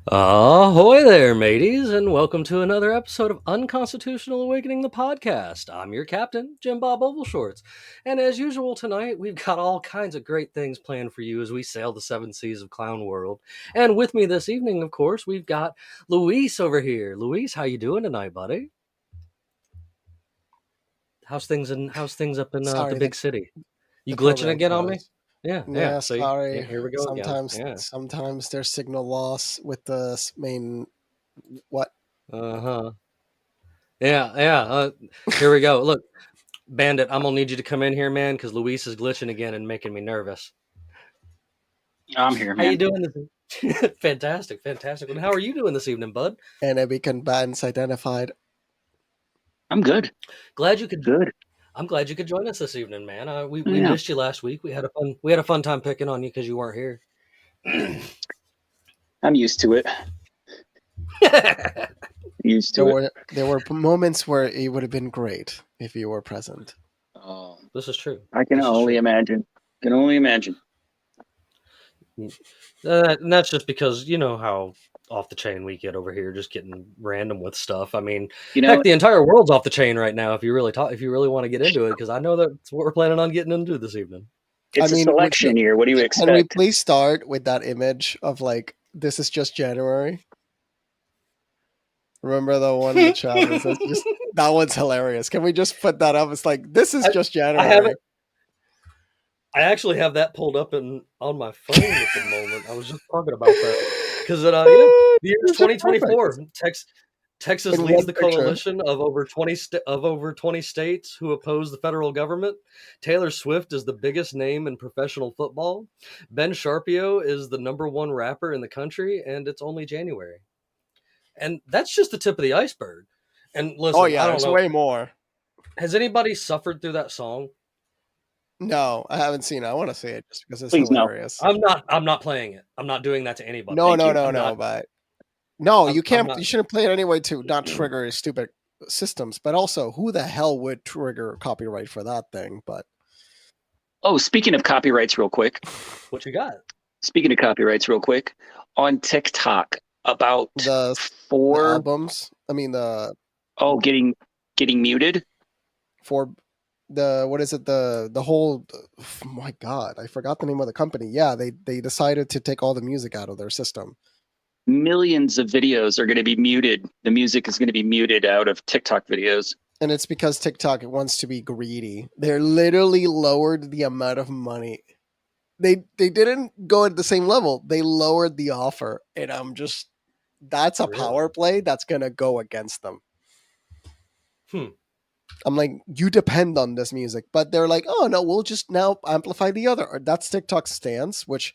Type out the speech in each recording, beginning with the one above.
Ahoy there, mateys, and welcome to another episode of Unconstitutional Awakening, the podcast. I'm your captain, Jimbob Ovalshorts, and as usual tonight, we've got all kinds of great things planned for you as we sail the seven seas of Clown World. And with me this evening, of course, we've got Luis over here. Luis, how you doing tonight, buddy? How's things up in the big city? You glitching again on me? Yeah. See, sorry. here we go sometimes, again. Yeah. Sometimes there's signal loss with the main. What? Yeah. Here we go. Look, Bandit, I'm gonna need you to come in here, man, because Luis is glitching again and making me nervous. I'm here, man. How you doing? Fantastic. Well, how are you doing this evening, bud? And Beacon bands identified. I'm good. Glad you could. Good. I'm glad you could join us this evening, man. We missed you last week. We had a fun time picking on you because you weren't here. I'm used to it. There were moments where it would have been great if you were present. Oh, this is true. I can only imagine. And that's just because you know how off the chain we get over here, just getting random with stuff. I mean, heck, the entire world's off the chain right now. If you really want to get into it, because I know that's what we're planning on getting into this evening. It's a selection year. What do you expect? Can we please start with that image of like this is just January? Remember the one in the chat? That one's hilarious. Can we just put that up? It's like this is just January. I actually have that pulled up on my phone at the moment. I was just talking about that. Because the year is 2024. Texas leads the coalition of over 20 states who oppose the federal government. Taylor Swift is the biggest name in professional football. Ben Sharpio is the #1 rapper in the country, and it's only January. And that's just the tip of the iceberg. And listen, there's way more. Has anybody suffered through that song? No, I haven't seen it. I want to see it just because it's hilarious. No. I'm not playing it. I'm not doing that to anybody. You can't. You shouldn't play it anyway to not trigger stupid systems. But also, who the hell would trigger copyright for that thing? But speaking of copyrights, real quick. What you got? Speaking of copyrights, real quick, on TikTok about the 4 albums. I mean getting muted for. What is it? The whole. Oh my God, I forgot the name of the company. Yeah, they decided to take all the music out of their system. Millions of videos are going to be muted. The music is going to be muted out of TikTok videos. And it's because TikTok wants to be greedy. They're literally lowered the amount of money. They didn't go at the same level. They lowered the offer, and that's a power play that's going to go against them. I'm like, you depend on this music, but they're like, oh no, we'll just now amplify the other. That's TikTok's stance, which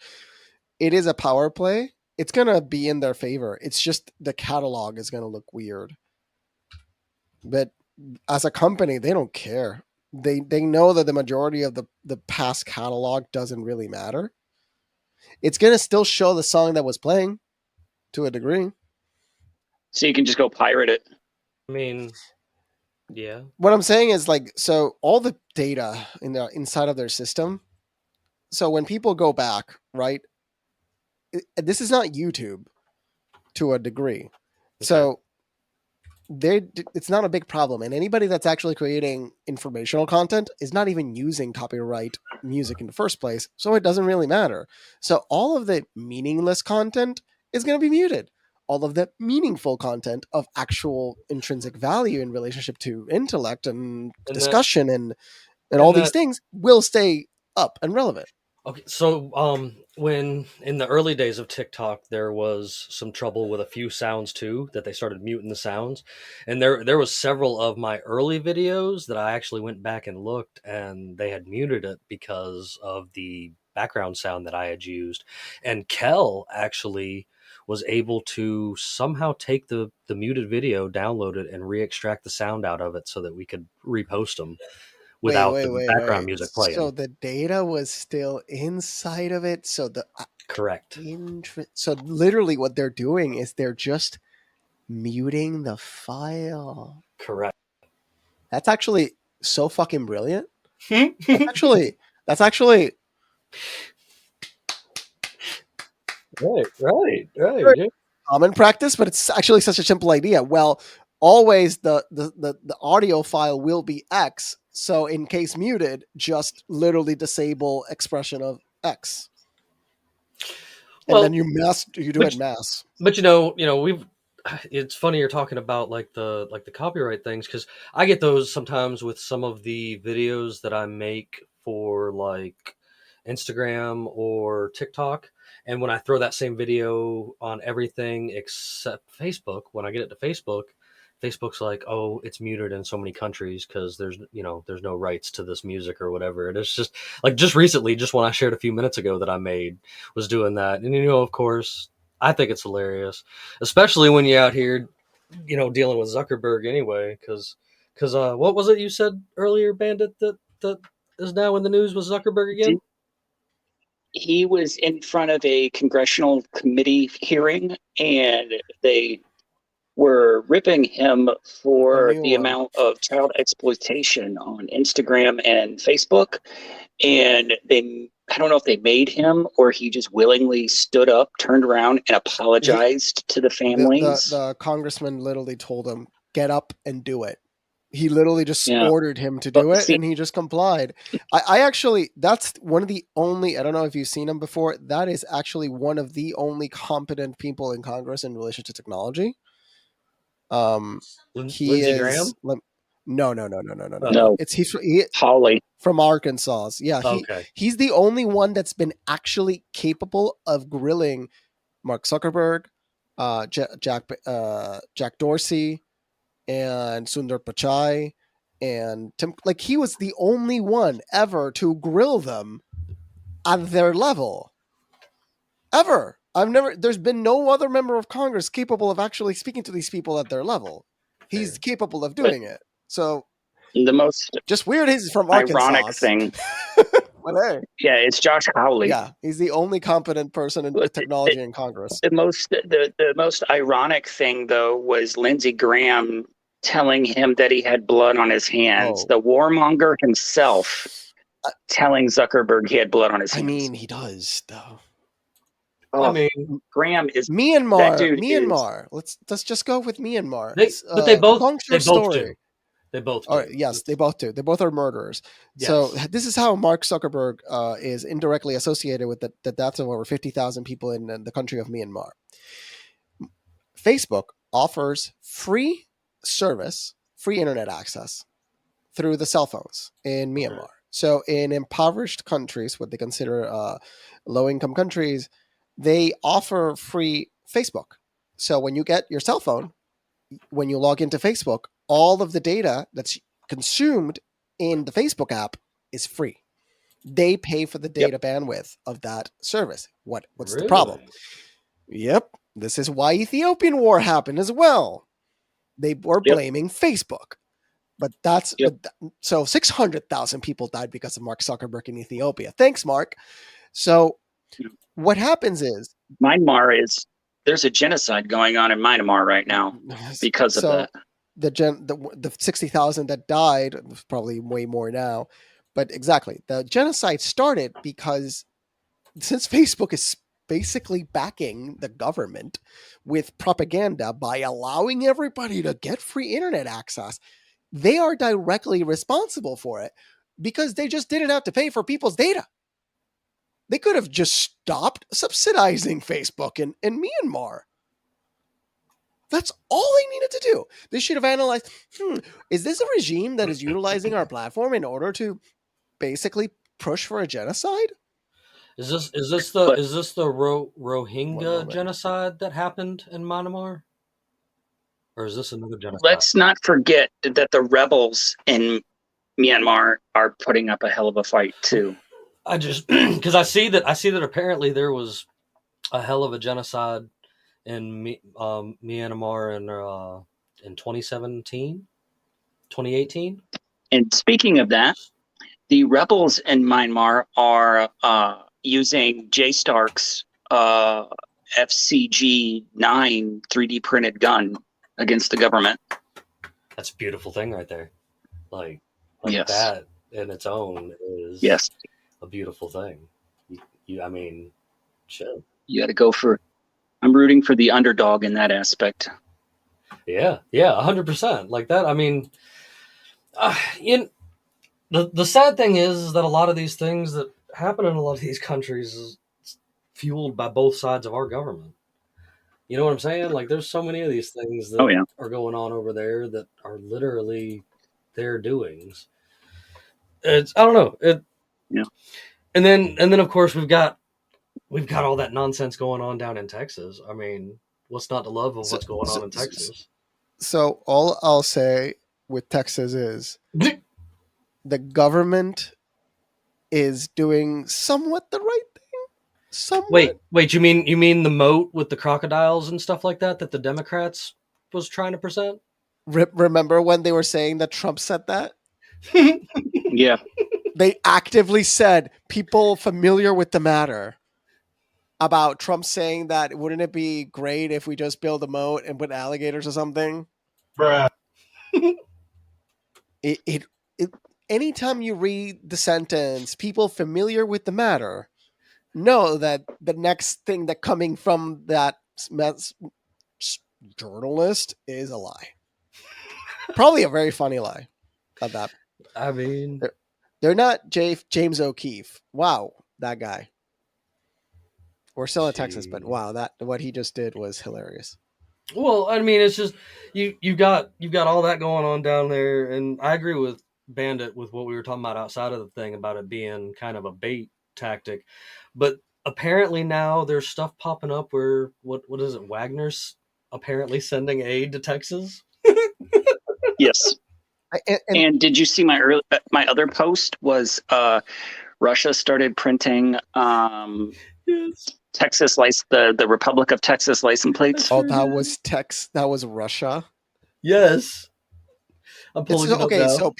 it is a power play. It's going to be in their favor. It's just the catalog is going to look weird. But as a company, they don't care. They know that the majority of the past catalog doesn't really matter. It's going to still show the song that was playing to a degree. So you can just go pirate it. I mean... Yeah. What I'm saying is so all the data inside of their system. So when people go back, right? This is not YouTube to a degree. Okay. So it's not a big problem, and anybody that's actually creating informational content is not even using copyright music in the first place, so it doesn't really matter. So all of the meaningless content is going to be muted. All of the meaningful content of actual intrinsic value in relationship to intellect and discussion and all these things will stay up and relevant. Okay, so when in the early days of TikTok, there was some trouble with a few sounds too, that they started muting the sounds, and there was several of my early videos that I actually went back and looked, and they had muted it because of the background sound that I had used, and Kel actually was able to somehow take the muted video, download it, and re-extract the sound out of it so that we could repost them without the background music playing. So the data was still inside of it. So correct. So literally, what they're doing is they're just muting the file. Correct. That's actually so fucking brilliant. That's actually. Right. Common practice, but it's actually such a simple idea. Well, always the audio file will be X. So in case muted, just literally disable expression of X. And then you do it mass. But it's funny you're talking about like the copyright things, because I get those sometimes with some of the videos that I make for like Instagram or TikTok. And when I throw that same video on everything except Facebook, when I get it to Facebook's like, oh, it's muted in so many countries because there's no rights to this music or whatever. And it's just like, just recently, just one I shared a few minutes ago that I made was doing that. And, of course, I think it's hilarious, especially when you're out here, dealing with Zuckerberg anyway. Because what was it you said earlier, Bandit, that is now in the news with Zuckerberg again? He was in front of a congressional committee hearing, and they were ripping him for the amount of child exploitation on Instagram and Facebook. And I don't know if they made him or he just willingly stood up, turned around, and apologized to the families. The congressman literally told him, get up and do it. He literally just ordered him to do it, and he just complied. I actually, that's one of the only, I don't know if you've seen him before, that is actually one of the only competent people in Congress in relation to technology. Lindsey Graham? No. He's Holly from Arkansas. Yeah, he's the only one that's been actually capable of grilling Mark Zuckerberg, Jack Dorsey, and Sundar Pichai, and Tim. Like, he was the only one ever to grill them at their level. Ever. There's been no other member of Congress capable of actually speaking to these people at their level. He's capable of doing it. So the most just weird he's from Arkansas. Ironic thing. But hey. Yeah, it's Josh Hawley. Yeah, he's the only competent person in technology in Congress. The most ironic thing, though, was Lindsey Graham telling him that he had blood on his hands. The warmonger himself telling Zuckerberg he had blood on his hands. I mean, he does, though. Oh, I mean, Graham is Myanmar. Let's just go with Myanmar. But they both do. They both do. Yes, they both do. They both are murderers. Yes. So this is how Mark Zuckerberg is indirectly associated with the deaths of over 50,000 people in the country of Myanmar. Facebook offers free internet access through the cell phones in Myanmar. So in impoverished countries, what they consider low-income countries, they offer free Facebook. So when you get your cell phone, when you log into Facebook, all of the data that's consumed in the Facebook app is free. They pay for the data bandwidth of that service. What's the problem? Yep. This is why Ethiopian war happened as well. They were blaming Facebook. But so 600,000 people died because of Mark Zuckerberg in Ethiopia. Thanks, Mark. So what happens is there's a genocide going on in Myanmar right now because of that. The 60,000 that died, probably way more now, but exactly, the genocide started because since Facebook is basically backing the government with propaganda by allowing everybody to get free internet access. They are directly responsible for it because they just didn't have to pay for people's data. They could have just stopped subsidizing Facebook in Myanmar. That's all they needed to do. They should have analyzed, is this a regime that is utilizing our platform in order to basically push for a genocide? Is this the Rohingya genocide that happened in Myanmar? Or is this another genocide? Let's not forget that the rebels in Myanmar are putting up a hell of a fight too. I just because I see that apparently there was a hell of a genocide in Myanmar in 2017, 2018. And speaking of that, the rebels in Myanmar are using J-Stark's FCG-9 3D printed gun against the government. That's a beautiful thing right there. Like yes. That in its own is a beautiful thing. I mean, shit. You got to go for. I'm rooting for the underdog in that aspect. Yeah, 100%. Like that. I mean, the sad thing is that a lot of these things that happen in a lot of these countries is fueled by both sides of our government. You know what I'm saying? Like, there's so many of these things that are going on over there that are literally their doings. I don't know. And then of course we've got all that nonsense going on down in Texas. I mean, what's not to love of what's going on in Texas? So all I'll say with Texas is the government is doing somewhat the right thing. Somewhat. Wait, you mean the moat with the crocodiles and stuff like that the Democrats was trying to present? Remember when they were saying that Trump said that? Yeah. They actively said, people familiar with the matter, about Trump saying that wouldn't it be great if we just build a moat and put alligators or something? Bruh. It anytime you read the sentence, people familiar with the matter know that the next thing that coming from that journalist is a lie. Probably a very funny lie at that. I mean, they're not James O'Keefe. Wow, that guy. We're still in Texas, but wow, that what he just did was hilarious. Well, I mean, it's just you've got all that going on down there, and I agree with Bandit with what we were talking about outside of the thing about it being kind of a bait tactic, but apparently now there's stuff popping up where what is it? Wagner's apparently sending aid to Texas. Yes. And did you see my other post was Russia started printing Texas the Republic of Texas license plates. Oh, that was Russia. Yes. I'm pulling it up now. So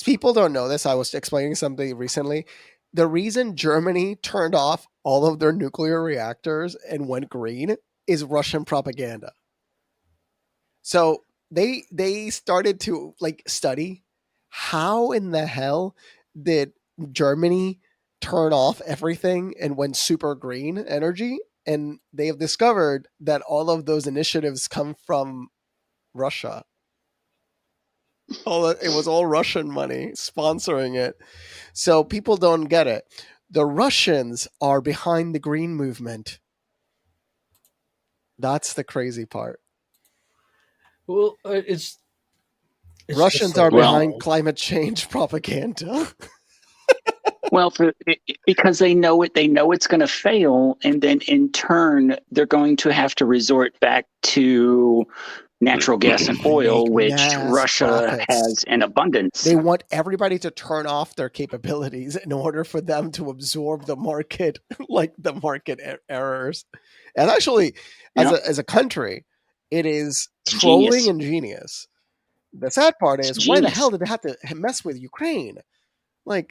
people don't know this. I was explaining something recently. The reason Germany turned off all of their nuclear reactors and went green is Russian propaganda. So they started to study how in the hell did Germany turn off everything and went super green energy, and they have discovered that all of those initiatives come from Russia. It was all Russian money sponsoring it. So people don't get it. The Russians are behind the green movement. That's the crazy part. Well, it's Russians are behind climate change propaganda. Well, because they know it. They know it's going to fail, and then in turn, they're going to have to resort back to natural gas and oil, which Russia has in abundance. They want everybody to turn off their capabilities in order for them to absorb the market, the market errors. And actually, as a country, it is trolling and genius. The sad part is, why the hell did they have to mess with Ukraine?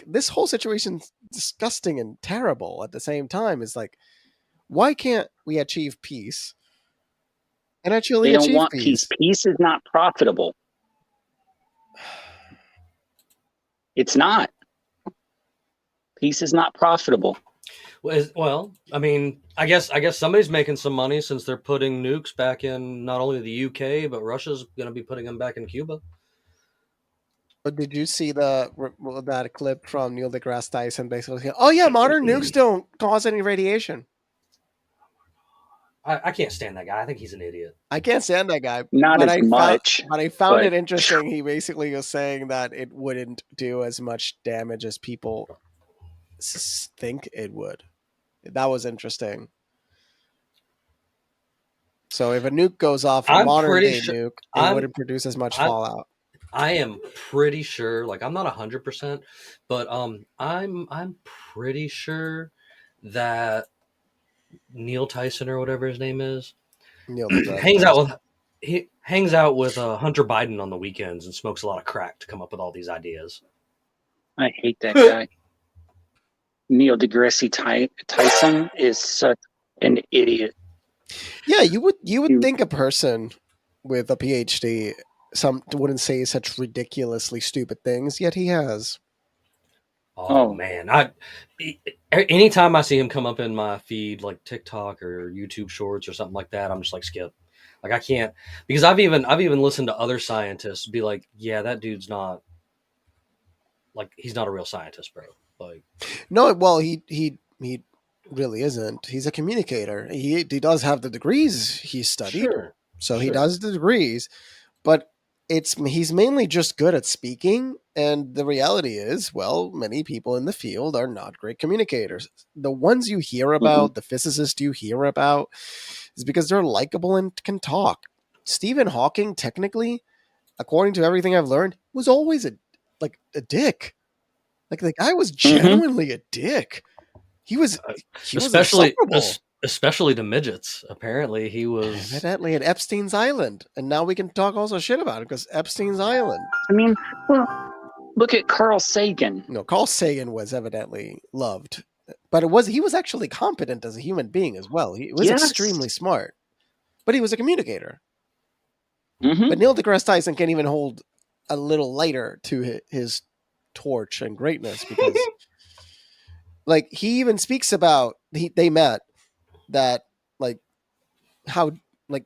This whole situation's disgusting and terrible at the same time. It's why can't we achieve peace? And actually they don't want peace. Peace is not profitable. It's not. Peace is not profitable. Well, I mean, I guess somebody's making some money since they're putting nukes back in not only the UK, but Russia's going to be putting them back in Cuba. But did you see that clip from Neil deGrasse Tyson basically saying, "Oh yeah, modern nukes don't cause any radiation"? I can't stand that guy. I think he's an idiot. I can't stand that guy. Not as much. But I found it interesting. He basically was saying that it wouldn't do as much damage as people think it would. That was interesting. So if a nuke goes off, a modern day nuke, it wouldn't produce as much fallout. I am pretty sure, like I'm not 100%, but I'm pretty sure that Neil Tyson or whatever his name is hangs out with Hunter Biden on the weekends and smokes a lot of crack to come up with all these ideas. I hate that guy. Neil deGrasse Tyson is such an idiot. Yeah, you would think a person with a PhD wouldn't say such ridiculously stupid things, yet he has. Oh man, anytime I see him come up in my feed, like TikTok or YouTube Shorts or something like that, I'm just like skip. Like I can't, because I've even listened to other scientists be like, yeah, that dude's not, like, he's not a real scientist, bro. Like, no, well, he really isn't. He's a communicator. He does have the degrees he studied, so he does the degrees, but he's mainly just good at speaking. And the reality is, well, many people in the field are not great communicators. The ones you hear about, the physicists you hear about, is because they're likable and can talk. Stephen Hawking, technically, according to everything I've learned, was always a dick. Like the guy was genuinely a dick. He was especially to midgets. Apparently, he was evidently at Epstein's Island, and now we can talk also shit about it because Epstein's Island. I mean, well, look at Carl Sagan. No, Carl Sagan was evidently loved, but he was actually competent as a human being as well. He was extremely smart, but he was a communicator. But Neil deGrasse Tyson can't even hold a little lighter to his torch and greatness because, like, he even speaks about they met that, like, how, like,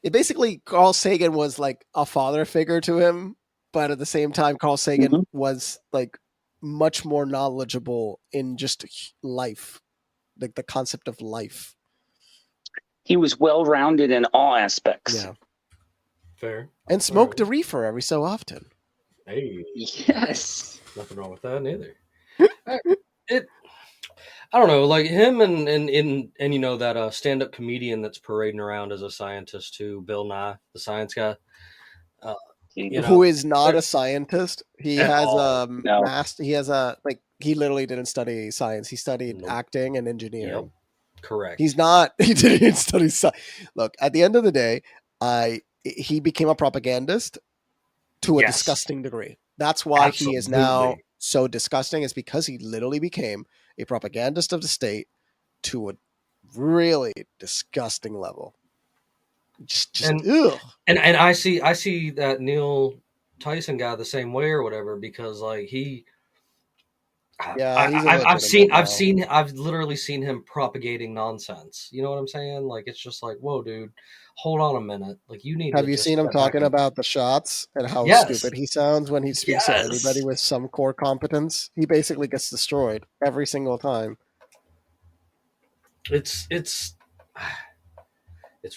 it basically Carl Sagan was like a father figure to him, but at the same time Carl Sagan was like much more knowledgeable in just life, like the concept of life. He was well-rounded in all aspects. Yeah, fair. And smoked a reefer every so often. Hey, yes, nothing wrong with that neither. I don't know, like him and you know that stand-up comedian that's parading around as a scientist too, Bill Nye, the science guy. Who is not a scientist. He has he has he literally didn't study science. He studied acting and engineering. Yep. Correct. He didn't study science. Look, at the end of the day, he became a propagandist to a disgusting degree. That's why he is now so disgusting, is because he literally became a propagandist of the state to a really disgusting level. And I see that Neil Tyson guy the same way or whatever, because like I've literally seen him propagating nonsense. You know what I'm saying? Like, it's just like, whoa, dude, hold on a minute. Like, you need. Have you seen him talking about the shots and how stupid he sounds when he speaks to anybody with some core competence? He basically gets destroyed every single time. It's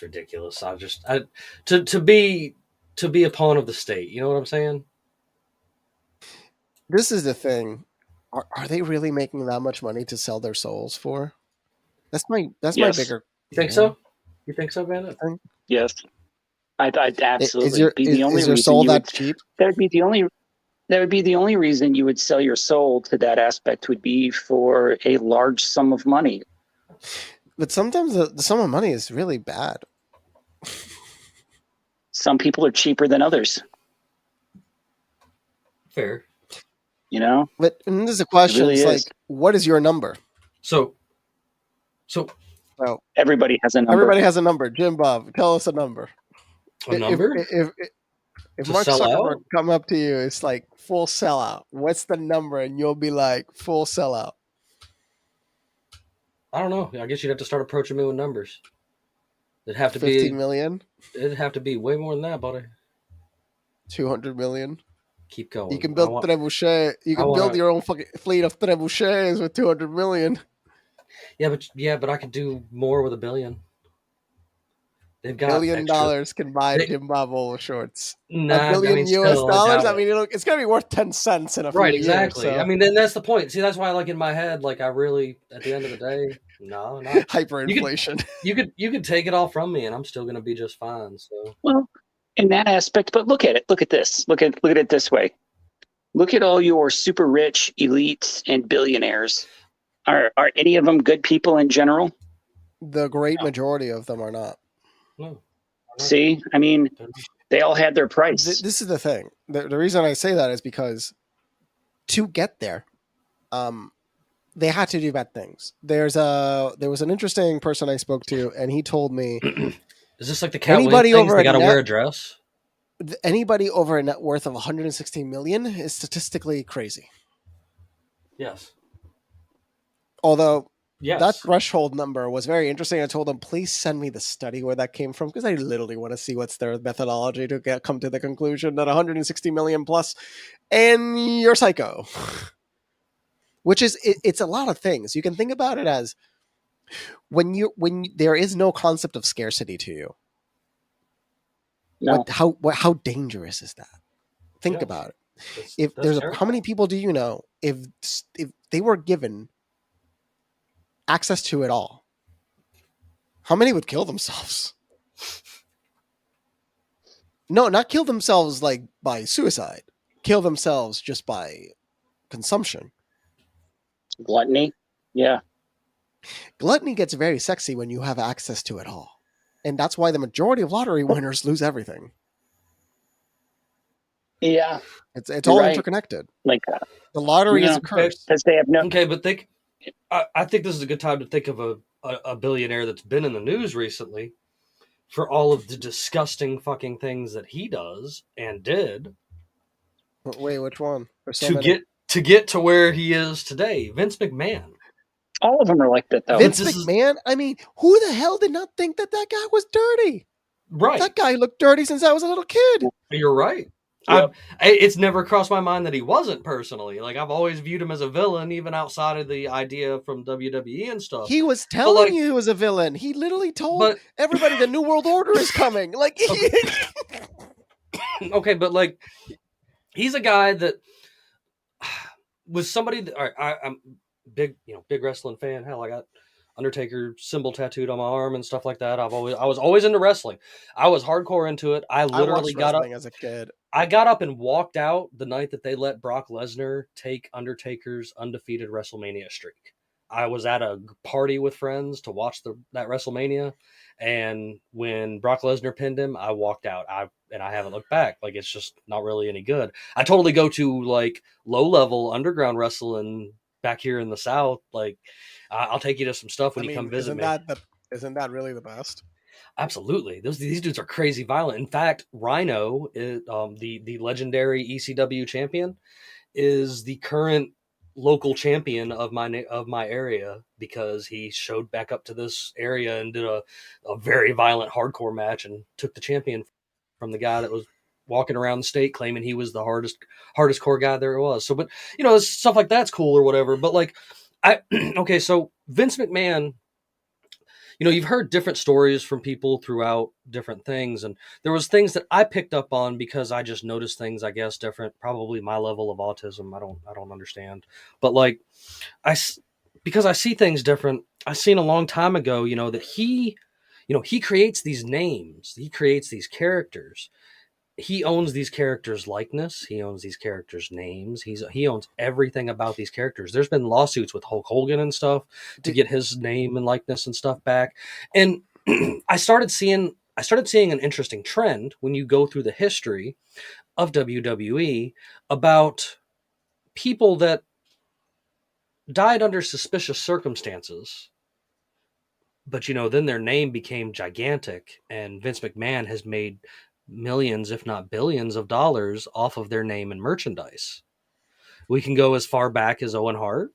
ridiculous. To be a pawn of the state. You know what I'm saying? This is the thing. Are they really making that much money to sell their souls for? That's my bigger. You think so? You think so, Bandit? Yes, I'd absolutely be the only. Is your soul that cheap? That would be the only. That would be the only reason you would sell your soul to that aspect, would be for a large sum of money. But sometimes the sum of money is really bad. Some people are cheaper than others. Fair. You know? But this is a question. Really, it's like, what is your number? So everybody has a number. Everybody has a number. Jimbob, tell us a number. A number? If Mark Zuckerberg come up to you, it's like full sellout. What's the number? And you'll be like, full sellout. I don't know. I guess you'd have to start approaching me with numbers. It'd have to 50 be. million? It'd have to be way more than that, buddy. 200 million? Keep going. You can build trebuchet. You can build your own fucking fleet of trebuchets with 200 million. Yeah, but I could do more with $1 billion. They've got $1 billion can buy Jimbob shorts. Nah, $1 billion US still, dollars. I mean, it's gonna be worth 10 cents in a few years. Exactly. So. I mean, then that's the point. See, that's why, like in my head, like I really, at the end of the day, no, not hyperinflation. You could take it all from me, and I'm still gonna be just fine. So well, in that aspect, but look at it. Look at this. Look at it this way. Look at all your super rich elites and billionaires. Are any of them good people in general? The great majority of them are not. No. See, I mean, they all had their price. This is the thing. The reason I say that is because to get there, they had to do bad things. There was an interesting person I spoke to, and he told me, "Is this like the anybody over they got to wear a dress? Anybody over a net worth of 160 million is statistically crazy." Yes. Although that threshold number was very interesting. I told them, please send me the study where that came from, because I literally want to see what's their methodology to come to the conclusion that 160 million plus and you're psycho. Which is, it's a lot of things. You can think about it as when there is no concept of scarcity to you. No. How dangerous is that? Think about it. How many people do you know if they were given access to it all, how many would kill themselves? No, not kill themselves like by suicide. Kill themselves just by consumption. Gluttony. Yeah. Gluttony gets very sexy when you have access to it all. And that's why the majority of lottery winners lose everything. Yeah. It's all interconnected. Like the lottery is a curse. Because they have no. Okay, but I think this is a good time to think of a billionaire that's been in the news recently for all of the disgusting fucking things that he does and did. Wait, which one? To get to where he is today, Vince McMahon. All of them are like that, though. Vince McMahon? I mean, who the hell did not think that guy was dirty? Right. That guy looked dirty since I was a little kid. You're right. Yep. It's never crossed my mind that he wasn't personally. Like, I've always viewed him as a villain, even outside of the idea from WWE and stuff. He was telling you he was a villain. He literally told everybody the New World Order is coming. Like, okay, but like, he's a guy that was somebody that I'm big wrestling fan. Hell, I got Undertaker symbol tattooed on my arm and stuff like that. I was always into wrestling. I was hardcore into it. I literally got up as a kid. I got up and walked out the night that they let Brock Lesnar take Undertaker's undefeated WrestleMania streak. I was at a party with friends to watch that WrestleMania, and when Brock Lesnar pinned him, I walked out. I haven't looked back. Like, it's just not really any good. I totally go to like low level underground wrestling back here in the South. Like, I'll take you to some stuff when you come visit me. Isn't that really the best? Absolutely. These dudes are crazy violent. In fact, Rhino, the legendary ECW champion, is the current local champion of my area, because he showed back up to this area and did a very violent hardcore match and took the champion from the guy that was walking around the state claiming he was the hardest core guy there was. So, but stuff like that's cool or whatever. But like, okay, so Vince McMahon, you've heard different stories from people throughout different things. And there was things that I picked up on because I just noticed things, I guess, different, probably my level of autism. I don't understand. But like, because I see things different, I seen a long time ago, that he creates these names, he creates these characters. He owns these characters' likeness. He owns these characters' names. He owns everything about these characters. There's been lawsuits with Hulk Hogan and stuff to get his name and likeness and stuff back. And I started seeing an interesting trend when you go through the history of WWE about people that died under suspicious circumstances. But, then their name became gigantic, and Vince McMahon has made millions, if not billions of dollars off of their name and merchandise. We can go as far back as Owen Hart.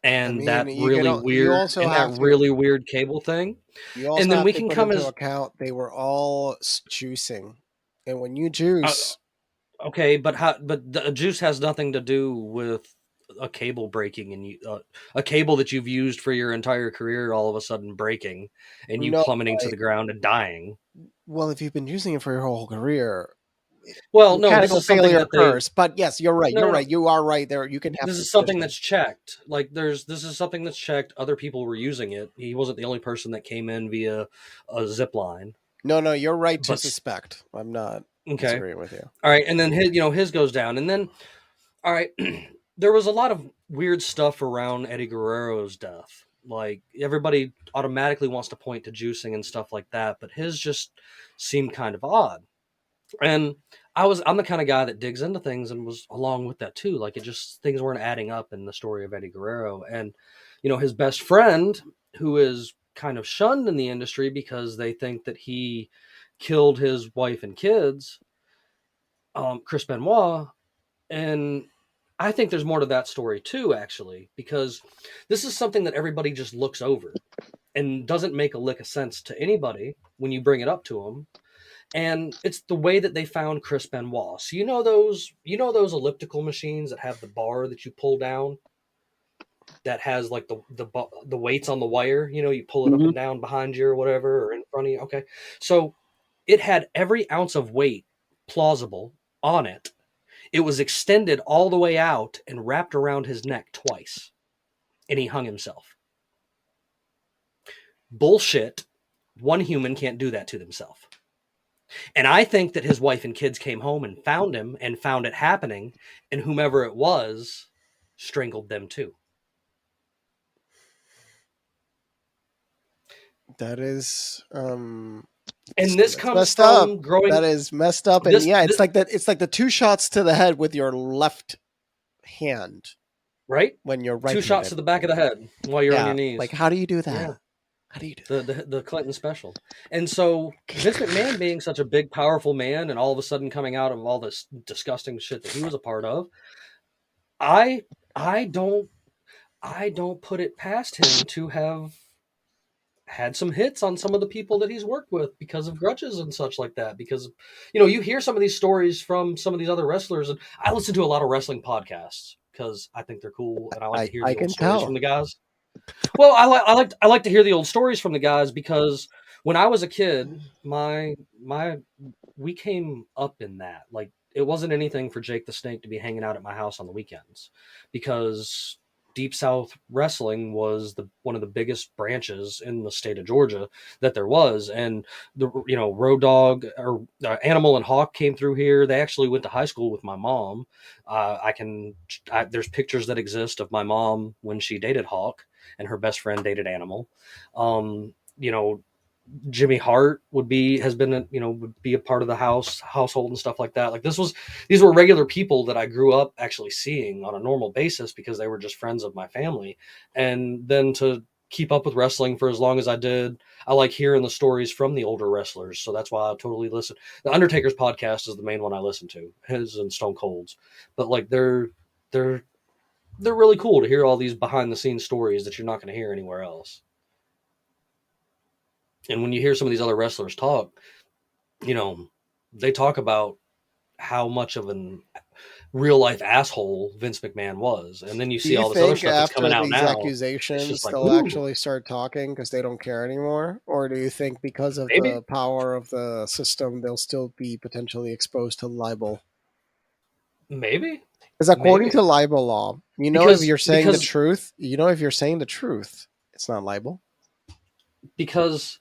and that you really also have to really weird cable thing. you also And then have we to can put come into as account they were all juicing, and when you juice, okay, but the juice has nothing to do with a cable breaking and a cable that you've used for your entire career all of a sudden breaking and you no, plummeting to the ground and dying. well, if you've been using it for your whole career, Well, no, this mechanical is something failure that they occurs. But yes, you're right. no, no, no. You are right there. You can have This is something suspicion. that's checked. Like this is something that's checked. Other people were using it. He wasn't the only person that came in via a zip line. No, you're right to But suspect. I'm not okay. disagreeing with you. All right, and then his goes down, and then all right, there was a lot of weird stuff around Eddie Guerrero's death. Like everybody automatically wants to point to juicing and stuff like that, but his just seemed kind of odd. And I'm the kind of guy that digs into things and was along with that too. Like it just things weren't adding up in the story of Eddie Guerrero. And his best friend, who is kind of shunned in the industry because they think that he killed his wife and kids, Chris Benoit. And I think there's more to that story too, actually, because this is something that everybody just looks over and doesn't make a lick of sense to anybody when you bring it up to them. And it's the way that they found Chris Benoit. So those elliptical machines that have the bar that you pull down, that has like the weights on the wire. You pull it up and down behind you or whatever, or in front of you. Okay, so it had every ounce of weight plausible on it. It was extended all the way out and wrapped around his neck twice, and he hung himself. Bullshit. One human can't do that to themselves. And I think that his wife and kids came home and found him and found it happening, and whomever it was strangled them too. That is and this comes messed from up. Growing. That is messed up. And it's like that. It's like the 2 shots to the head with your left hand, right? When you're right. 2 shots to the back of the head while you're on your knees. Like, how do you do that? Yeah. How do you do that? The Clinton special. And so Vince McMahon being such a big, powerful man, and all of a sudden coming out of all this disgusting shit that he was a part of, I don't put it past him to have had some hits on some of the people that he's worked with because of grudges and such like that. Because you hear some of these stories from some of these other wrestlers, and I listen to a lot of wrestling podcasts because I think they're cool, and I like to hear the old stories from the guys. Well, I like to hear the old stories from the guys because when I was a kid, we came up in that. Like it wasn't anything for Jake the Snake to be hanging out at my house on the weekends, because Deep South Wrestling was one of the biggest branches in the state of Georgia that there was. And Road Dogg or Animal and Hawk came through here. They actually went to high school with my mom. There's pictures that exist of my mom when she dated Hawk and her best friend dated Animal. Jimmy Hart would be a part of the household and stuff like that. Like these were regular people that I grew up actually seeing on a normal basis because they were just friends of my family. And then to keep up with wrestling for as long as I did, I like hearing the stories from the older wrestlers. So that's why I totally listen. The Undertaker's podcast is the main one I listen to, his and Stone Cold's. But like they're really cool to hear all these behind the scenes stories that you're not going to hear anywhere else. And when you hear some of these other wrestlers talk, they talk about how much of an real life asshole Vince McMahon was. And then you see all this other stuff that's coming out now. Accusations they'll actually start talking because they don't care anymore? Or do you think because of the power of the system, they'll still be potentially exposed to libel? Maybe. Because according to libel law, if you're saying the truth, it's not libel. Because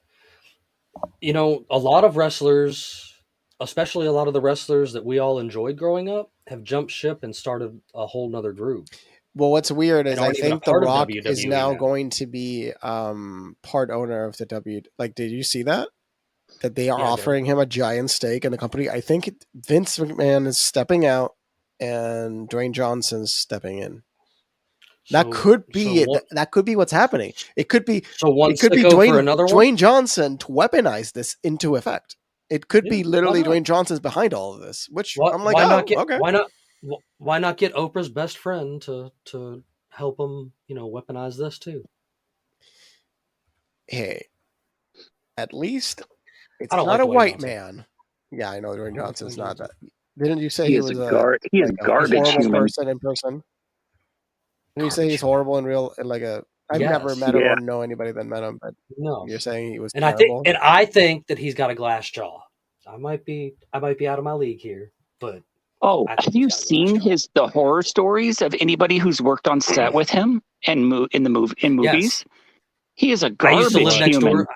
a lot of wrestlers, especially a lot of the wrestlers that we all enjoyed growing up, have jumped ship and started a whole nother group. Well, what's weird is I think The Rock is now going to be part owner of the W. Like, did you see that? That they are offering him a giant stake in the company. I think Vince McMahon is stepping out and Dwayne Johnson's stepping in. That could be it. That could be what's happening. It could be. Dwayne Johnson to weaponize this into effect. It could be literally Dwayne Johnson's behind all of this. Which I'm like, why not get Oprah's best friend to help them, weaponize this too. Hey, at least it's I don't not like a Dwayne white Johnson. man. Yeah, I know Dwayne I don't like Johnson's Dwayne not Johnson. that. Didn't you say He he is was he is like a garbage horrible human. person in person? Didn't you say he's horrible in real? I've never met him Yeah. or know anybody that met him, but No. you're saying he was And terrible. I think that he's got a glass jaw. I might be out of my league here, but have you seen the horror stories of anybody who's worked on set with him in movies? Yes. He is a garbage I used to live human. next door.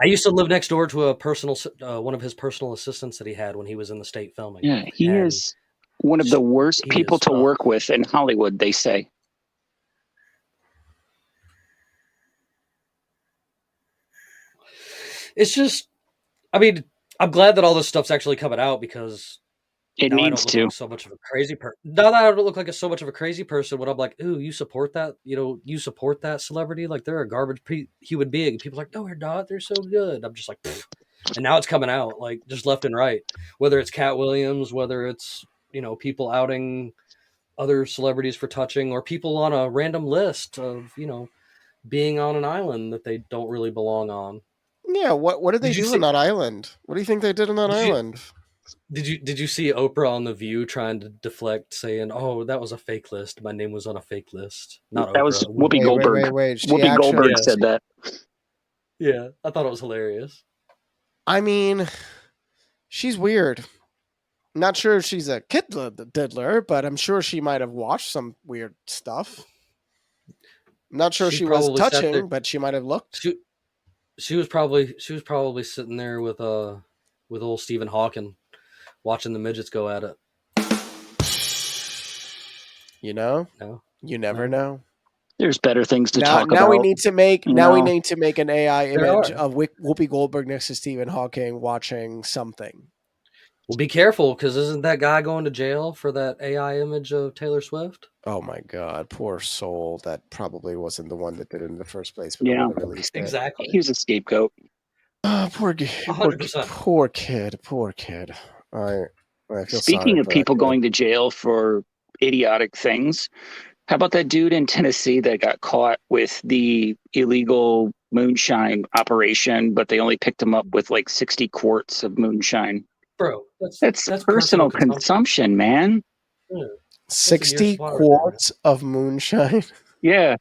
I used to live next door to a one of his personal assistants that he had when he was in the state filming. Yeah, he is one of the worst people to work with in Hollywood, they say. It's just, I mean, I'm glad that all this stuff's actually coming out because it now needs I don't look like so much of a crazy person. Now that I don't look like so much of a crazy person, when I'm like, ooh, you support that? You support that celebrity? Like they're a garbage human being. People are like, no, they're not. They're so good. I'm just like, pfft. And now it's coming out like just left and right. Whether it's Cat Williams, whether it's people outing other celebrities for touching, or people on a random list of being on an island that they don't really belong on. Yeah, what did they do on that island? What do you think they did on that island? Did you see Oprah on The View trying to deflect, saying, "Oh, that was a fake list. My name was on a fake list." Not that Oprah. was Whoopi Goldberg. Wait. Whoopi Goldberg said that. Yeah, I thought it was hilarious. I mean, she's weird. Not sure if she's a kid diddler, but I'm sure she might have watched some weird stuff. I'm not sure she was touching, but she might have looked. She was probably sitting there with old Stephen Hawking, watching the midgets go at it. No, you never know. There's better things to talk about. Now we need to make an AI image of Whoopi Goldberg next to Stephen Hawking watching something. Well, be careful, because isn't that guy going to jail for that AI image of Taylor Swift? Oh my God, poor soul. That probably wasn't the one that did it in the first place, but yeah, exactly. He was a scapegoat. Oh, poor kid. Poor kid. I feel Speaking sorry of people going to jail for idiotic things, how about that dude in Tennessee that got caught with the illegal moonshine operation, but they only picked him up with like 60 quarts of moonshine? Bro, that's personal consumption, man. Yeah. 60 quarts of moonshine. Yeah.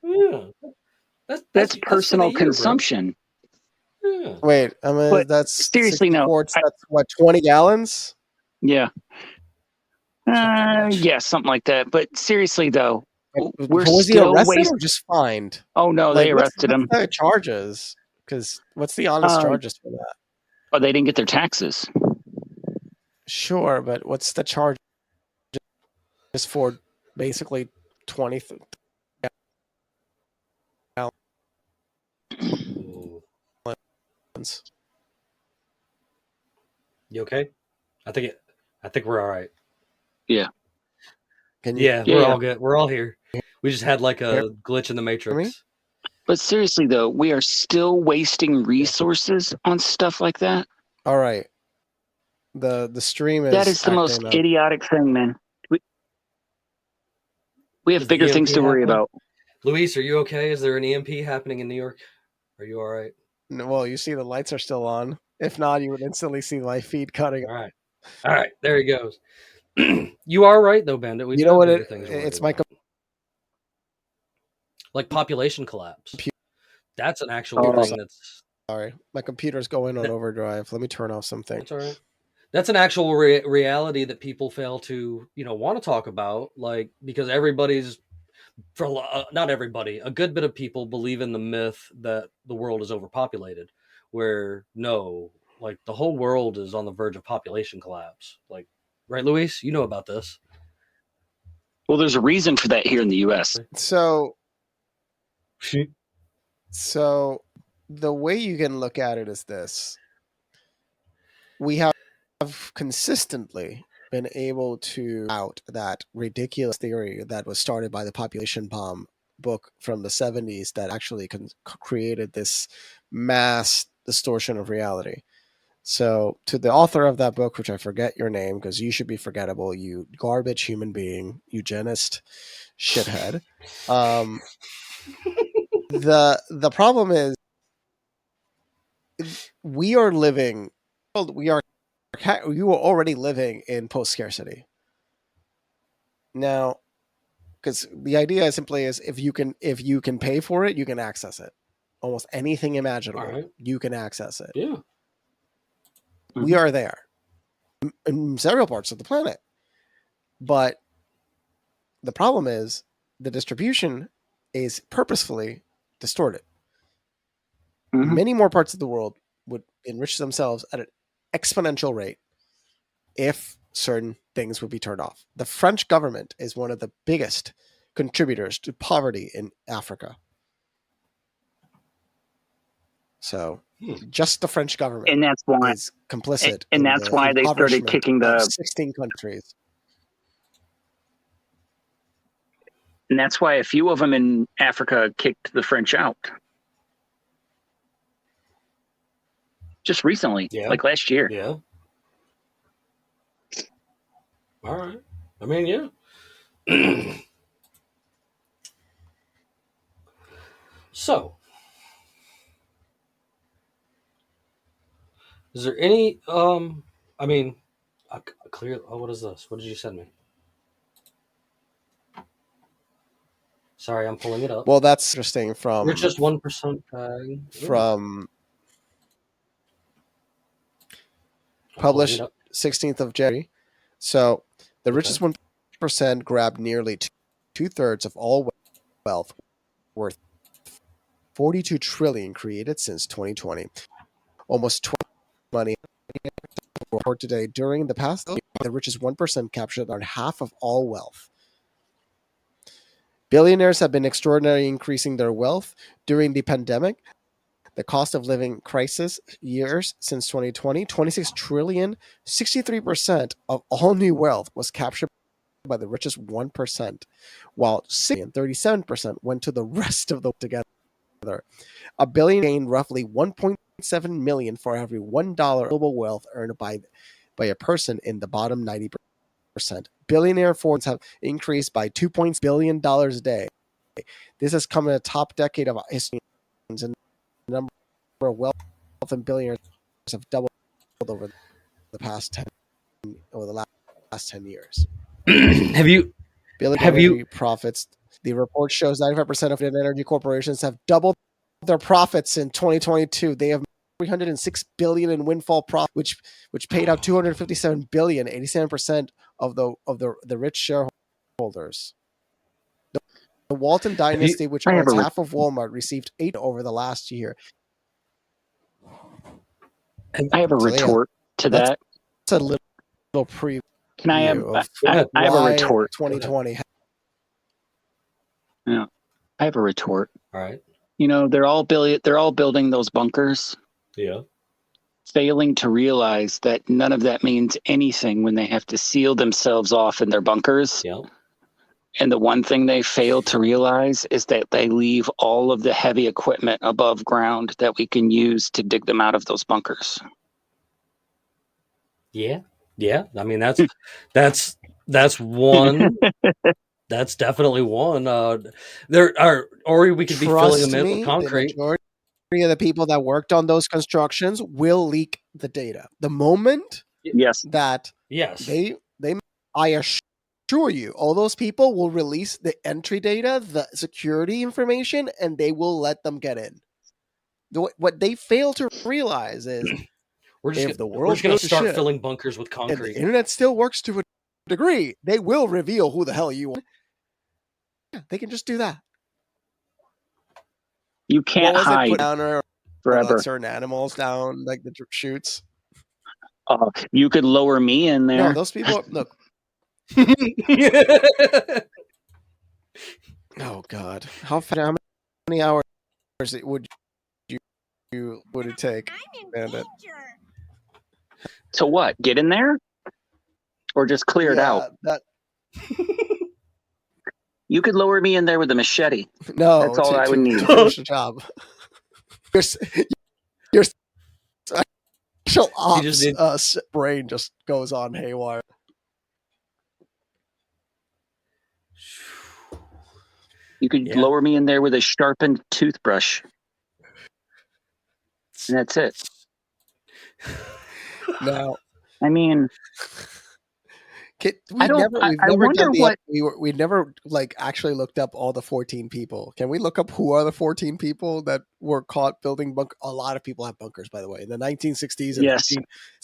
That's personal consumption. Yeah. Wait, I mean, that's seriously, no. Quarts, that's what, 20 gallons? Yeah. Yeah, something like that. But seriously, though, was he arrested or just fined? Oh no, they arrested him. What's the charges? Because what's the honest charges for that? Oh, they didn't get their taxes. Sure, but what's the charge? Just for basically 20 gallons. You okay? I think we're all right. Yeah. We're all good. We're all here. We just had like a glitch in the matrix. But seriously, though, we are still wasting resources on stuff like that. All right. The stream is. That is the most idiotic thing, man. We have bigger things to worry about. Luis, are you okay? Is there an EMP happening in New York? Are you all right? No, well, you see the lights are still on. If not, you would instantly see live feed cutting. All right. There he goes. You are right, though, Bandit. You know what? It's my. Like population collapse. That's an actual thing. Sorry, my computer's going on overdrive. Let me turn off something. That's all right. That's an actual reality that people fail to, want to talk about, like, because not everybody, a good bit of people believe in the myth that the world is overpopulated, where no, like the whole world is on the verge of population collapse. Like, right, Luis? You know about this. Well, there's a reason for that here in the U.S. So the way you can look at it is this. We have consistently been able to out that ridiculous theory that was started by the population bomb book from the 70s that actually created this mass distortion of reality. So, to the author of that book, which I forget your name because you should be forgettable, you garbage human being, eugenist shithead. The problem is we are already living in post scarcity now, because the idea simply is if you can pay for it, you can access it. Almost anything imaginable, All right. you can access it. Yeah. We are there in several parts of the planet. But the problem is the distribution is purposefully distorted. Many more parts of the world would enrich themselves at an exponential rate if certain things would be turned off. The French government is one of the biggest contributors to poverty in Africa. So just the French government and that's why is complicit. And that's why they started kicking the 16 countries. And that's why a few of them in Africa kicked the French out. Just recently, like last year. Yeah. All right. I mean, yeah. So, is there any, I mean, clear, what is this? What did you send me? Sorry, I'm pulling it up. Well, that's interesting from... You're just 1% tag. From... Published 16th of January. So, the richest 1% grabbed nearly two-thirds of all wealth, worth 42 trillion created since 2020. Almost 20 money report today. During the past year, the richest 1% captured on half of all wealth. Billionaires have been extraordinarily increasing their wealth during the pandemic. The cost of living crisis years since 2020, 26 trillion, 63% of all new wealth was captured by the richest 1%, while 37% went to the rest of the together. A billion gained roughly 1.7 million for every $1 global wealth earned by a person in the bottom 90%. Billionaire fortunes have increased by $2 billion a day. This has come in a top decade of history, and the number of wealth and billionaires have doubled over the past 10 years. Have you profits? The report shows 95% of energy corporations have doubled their profits in 2022. They have 306 billion in windfall profit, which paid out 257 billion, 87% of the rich shareholders. The Walton dynasty, which owns half of Walmart, received 8 over the last year. I have a retort to that. It's a little preview. Can I have? I have a retort. 2020. Yeah, I have a retort. All right. You know, they're all building those bunkers. Yeah. Failing to realize that none of that means anything when they have to seal themselves off in their bunkers. Yeah. And the one thing they fail to realize is that they leave all of the heavy equipment above ground that we can use to dig them out of those bunkers. Yeah. Yeah. I mean, that's one. That's definitely one. There are, or we could be filling them in with concrete. The majority of the people that worked on those constructions will leak the data. The moment that they I assure you, all those people will release the entry data, the security information, and they will let them get in. What they fail to realize is we're just going to start filling bunkers with concrete. And the internet still works to a degree. They will reveal who the hell you are. Yeah, they can just do that. You can't hide put down forever. Certain animals down, like the shoots. You could lower me in there. No, those people. Look. Oh God! How many hours would it take? Bandit? To what? Get in there, or just clear it out? You could lower me in there with a machete. No, that's all I would need. To finish the job. You're special ops brain just goes on haywire. You could lower me in there with a sharpened toothbrush. And that's it. Now, I mean, we never like actually looked up all the 14 people. Can we look up who are the 14 people that were caught building bunkers? A lot of people have bunkers, by the way. In the 1960s and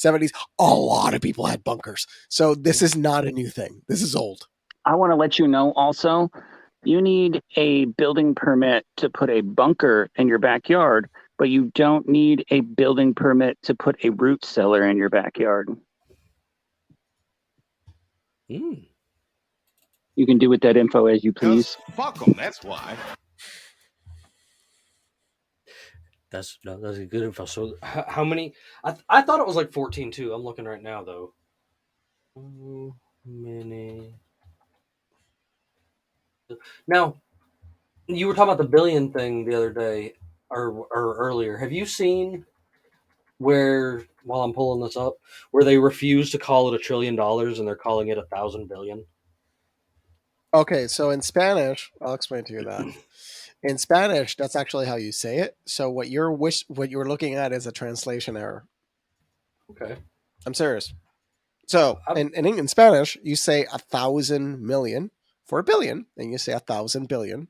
1970s, a lot of people had bunkers. So this is not a new thing. This is old. I want to let you know also, you need a building permit to put a bunker in your backyard, but you don't need a building permit to put a root cellar in your backyard. You can do with that info as you please. Fuck them, that's why. That's a good info. So how many? I thought it was like 14 too. I'm looking right now though. How many? Now, you were talking about the billion thing the other day or earlier. Have you seen where, while I'm pulling this up, where they refuse to call it $1 trillion and they're calling it 1,000 billion? Okay, so in Spanish, I'll explain to you that. In Spanish, that's actually how you say it. So what you're looking at is a translation error. Okay. I'm serious. So in Spanish, you say 1,000 million for a billion, and you say 1,000 billion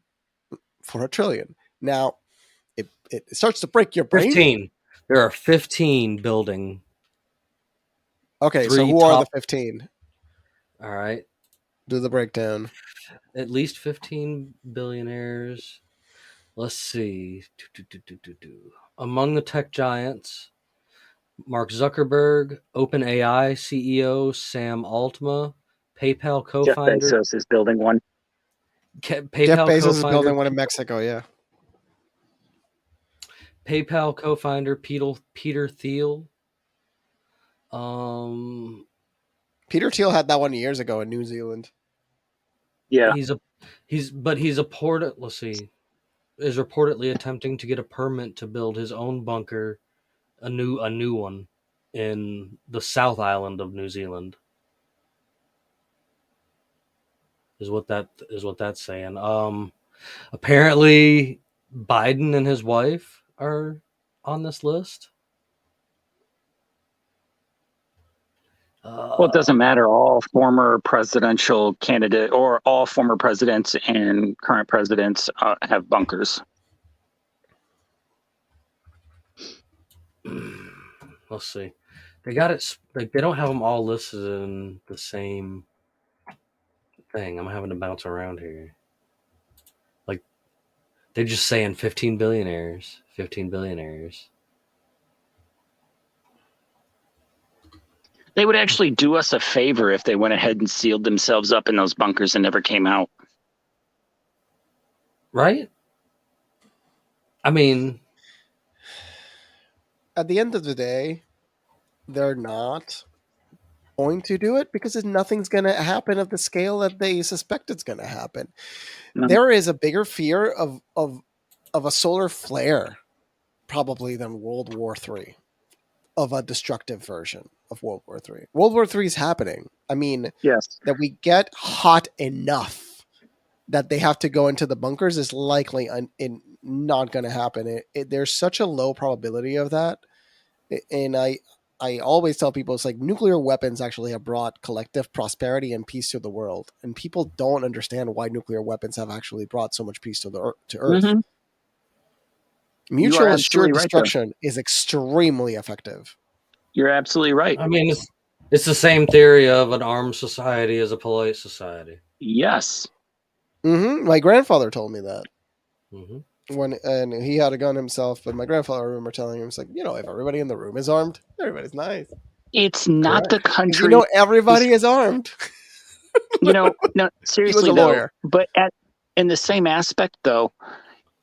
for a trillion. Now, it starts to break your brain. 15. There are 15 building. Okay, so who are the 15? All right. Do the breakdown. At least 15 billionaires. Let's see. Among the tech giants, Mark Zuckerberg, OpenAI CEO Sam Altman, PayPal co-founder. Jeff Bezos is building one. Jeff Bezos is building one in Mexico, yeah. PayPal co-founder Peter Thiel. Peter Thiel had that one years ago in New Zealand. Yeah. He's reportedly attempting to get a permit to build his own bunker, a new one in the South Island of New Zealand. Is what that's saying. Apparently Biden and his wife are on this list. Well, it doesn't matter. All former presidential candidate or all former presidents and current presidents have bunkers. Let's see. They got it. Like, they don't have them all listed in the same thing. I'm having to bounce around here. Like, they're just saying 15 billionaires. 15 billionaires. They would actually do us a favor if they went ahead and sealed themselves up in those bunkers and never came out. Right? I mean, at the end of the day, they're not going to do it because nothing's going to happen of the scale that they suspect it's going to happen. No. There is a bigger fear of a solar flare probably than World War III, of a destructive version of World War III. World War III is happening. I mean, yes, that we get hot enough that they have to go into the bunkers is likely not going to happen. There's such a low probability of that. And I always tell people, it's like nuclear weapons actually have brought collective prosperity and peace to the world. And people don't understand why nuclear weapons have actually brought so much peace to Earth. Mm-hmm. Mutual assured destruction is extremely effective. You're absolutely right. I mean, it's the same theory of an armed society as a polite society. Yes. Mm-hmm. My grandfather told me that. Mm-hmm. And he had a gun himself, but my grandfather, I remember telling him, it's like, if everybody in the room is armed, everybody's nice. It's not the country. Everybody is armed. No, seriously, he was a lawyer. But in the same aspect, though,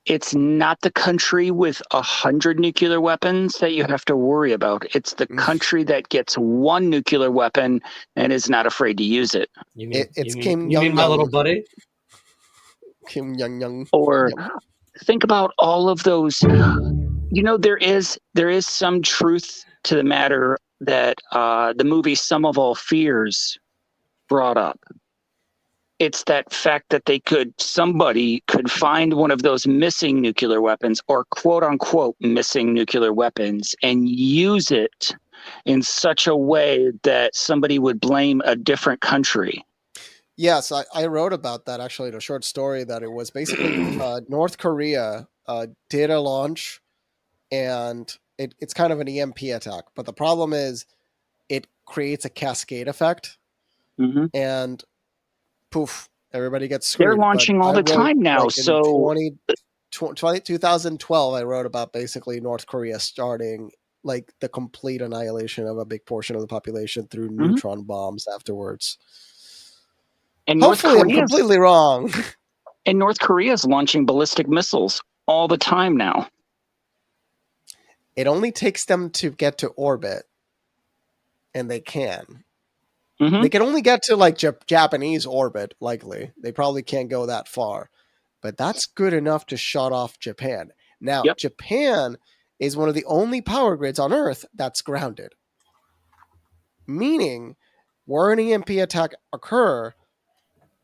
it's not the country with 100 nuclear weapons that you have to worry about. It's the country that gets one nuclear weapon and is not afraid to use it. You mean my little buddy? Kim Jong-un. Or think about all of those there is some truth to the matter that the movie Sum of All Fears brought up. It's that fact that somebody could find one of those missing nuclear weapons, or quote unquote missing nuclear weapons, and use it in such a way that somebody would blame a different country. Yes, I wrote about that actually in a short story, that it was basically North Korea did a launch, and it's kind of an EMP attack. But the problem is it creates a cascade effect, and poof, everybody gets screwed. They're launching all the time now. So in 2012, I wrote about basically North Korea starting like the complete annihilation of a big portion of the population through neutron bombs afterwards. And hopefully I'm completely wrong. And North Korea is launching ballistic missiles all the time now. It only takes them to get to orbit, and they can. They can only get to like Japanese orbit, likely. They probably can't go that far. But that's good enough to shut off Japan. Now, Japan is one of the only power grids on Earth that's grounded. Meaning, were an EMP attack occur,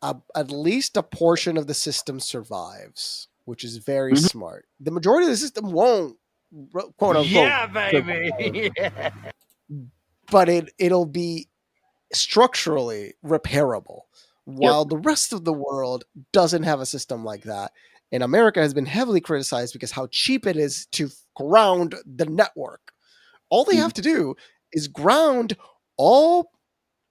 at least a portion of the system survives, which is very smart. The majority of the system won't, quote unquote. Yeah, baby. But it'll be structurally repairable, while the rest of the world doesn't have a system like that. And America has been heavily criticized because how cheap it is to ground the network. All they have to do is ground all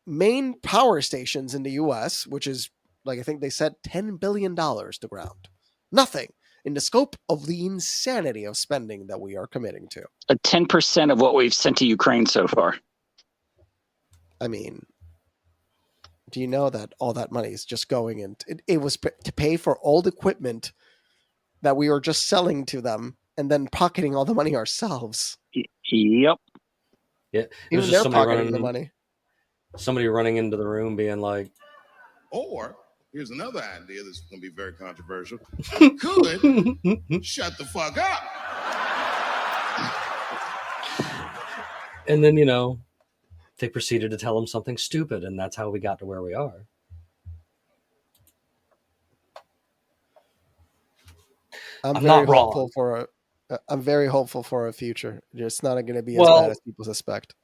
main power stations in the US, which is, like, I think they said $10 billion to ground. Nothing in the scope of the insanity of spending that we are committing to. 10% of what we've sent to Ukraine so far. I mean, do you know that all that money is just going in? It was to pay for old equipment that we were just selling to them and then pocketing all the money ourselves. Yep. Yeah. Even they're pocketing the money. Somebody running into the room being like, or here's another idea that's going to be very controversial. Could shut the fuck up. And then, they proceeded to tell him something stupid, and that's how we got to where we are. I'm very hopeful for a future. It's not going to be as bad as people suspect.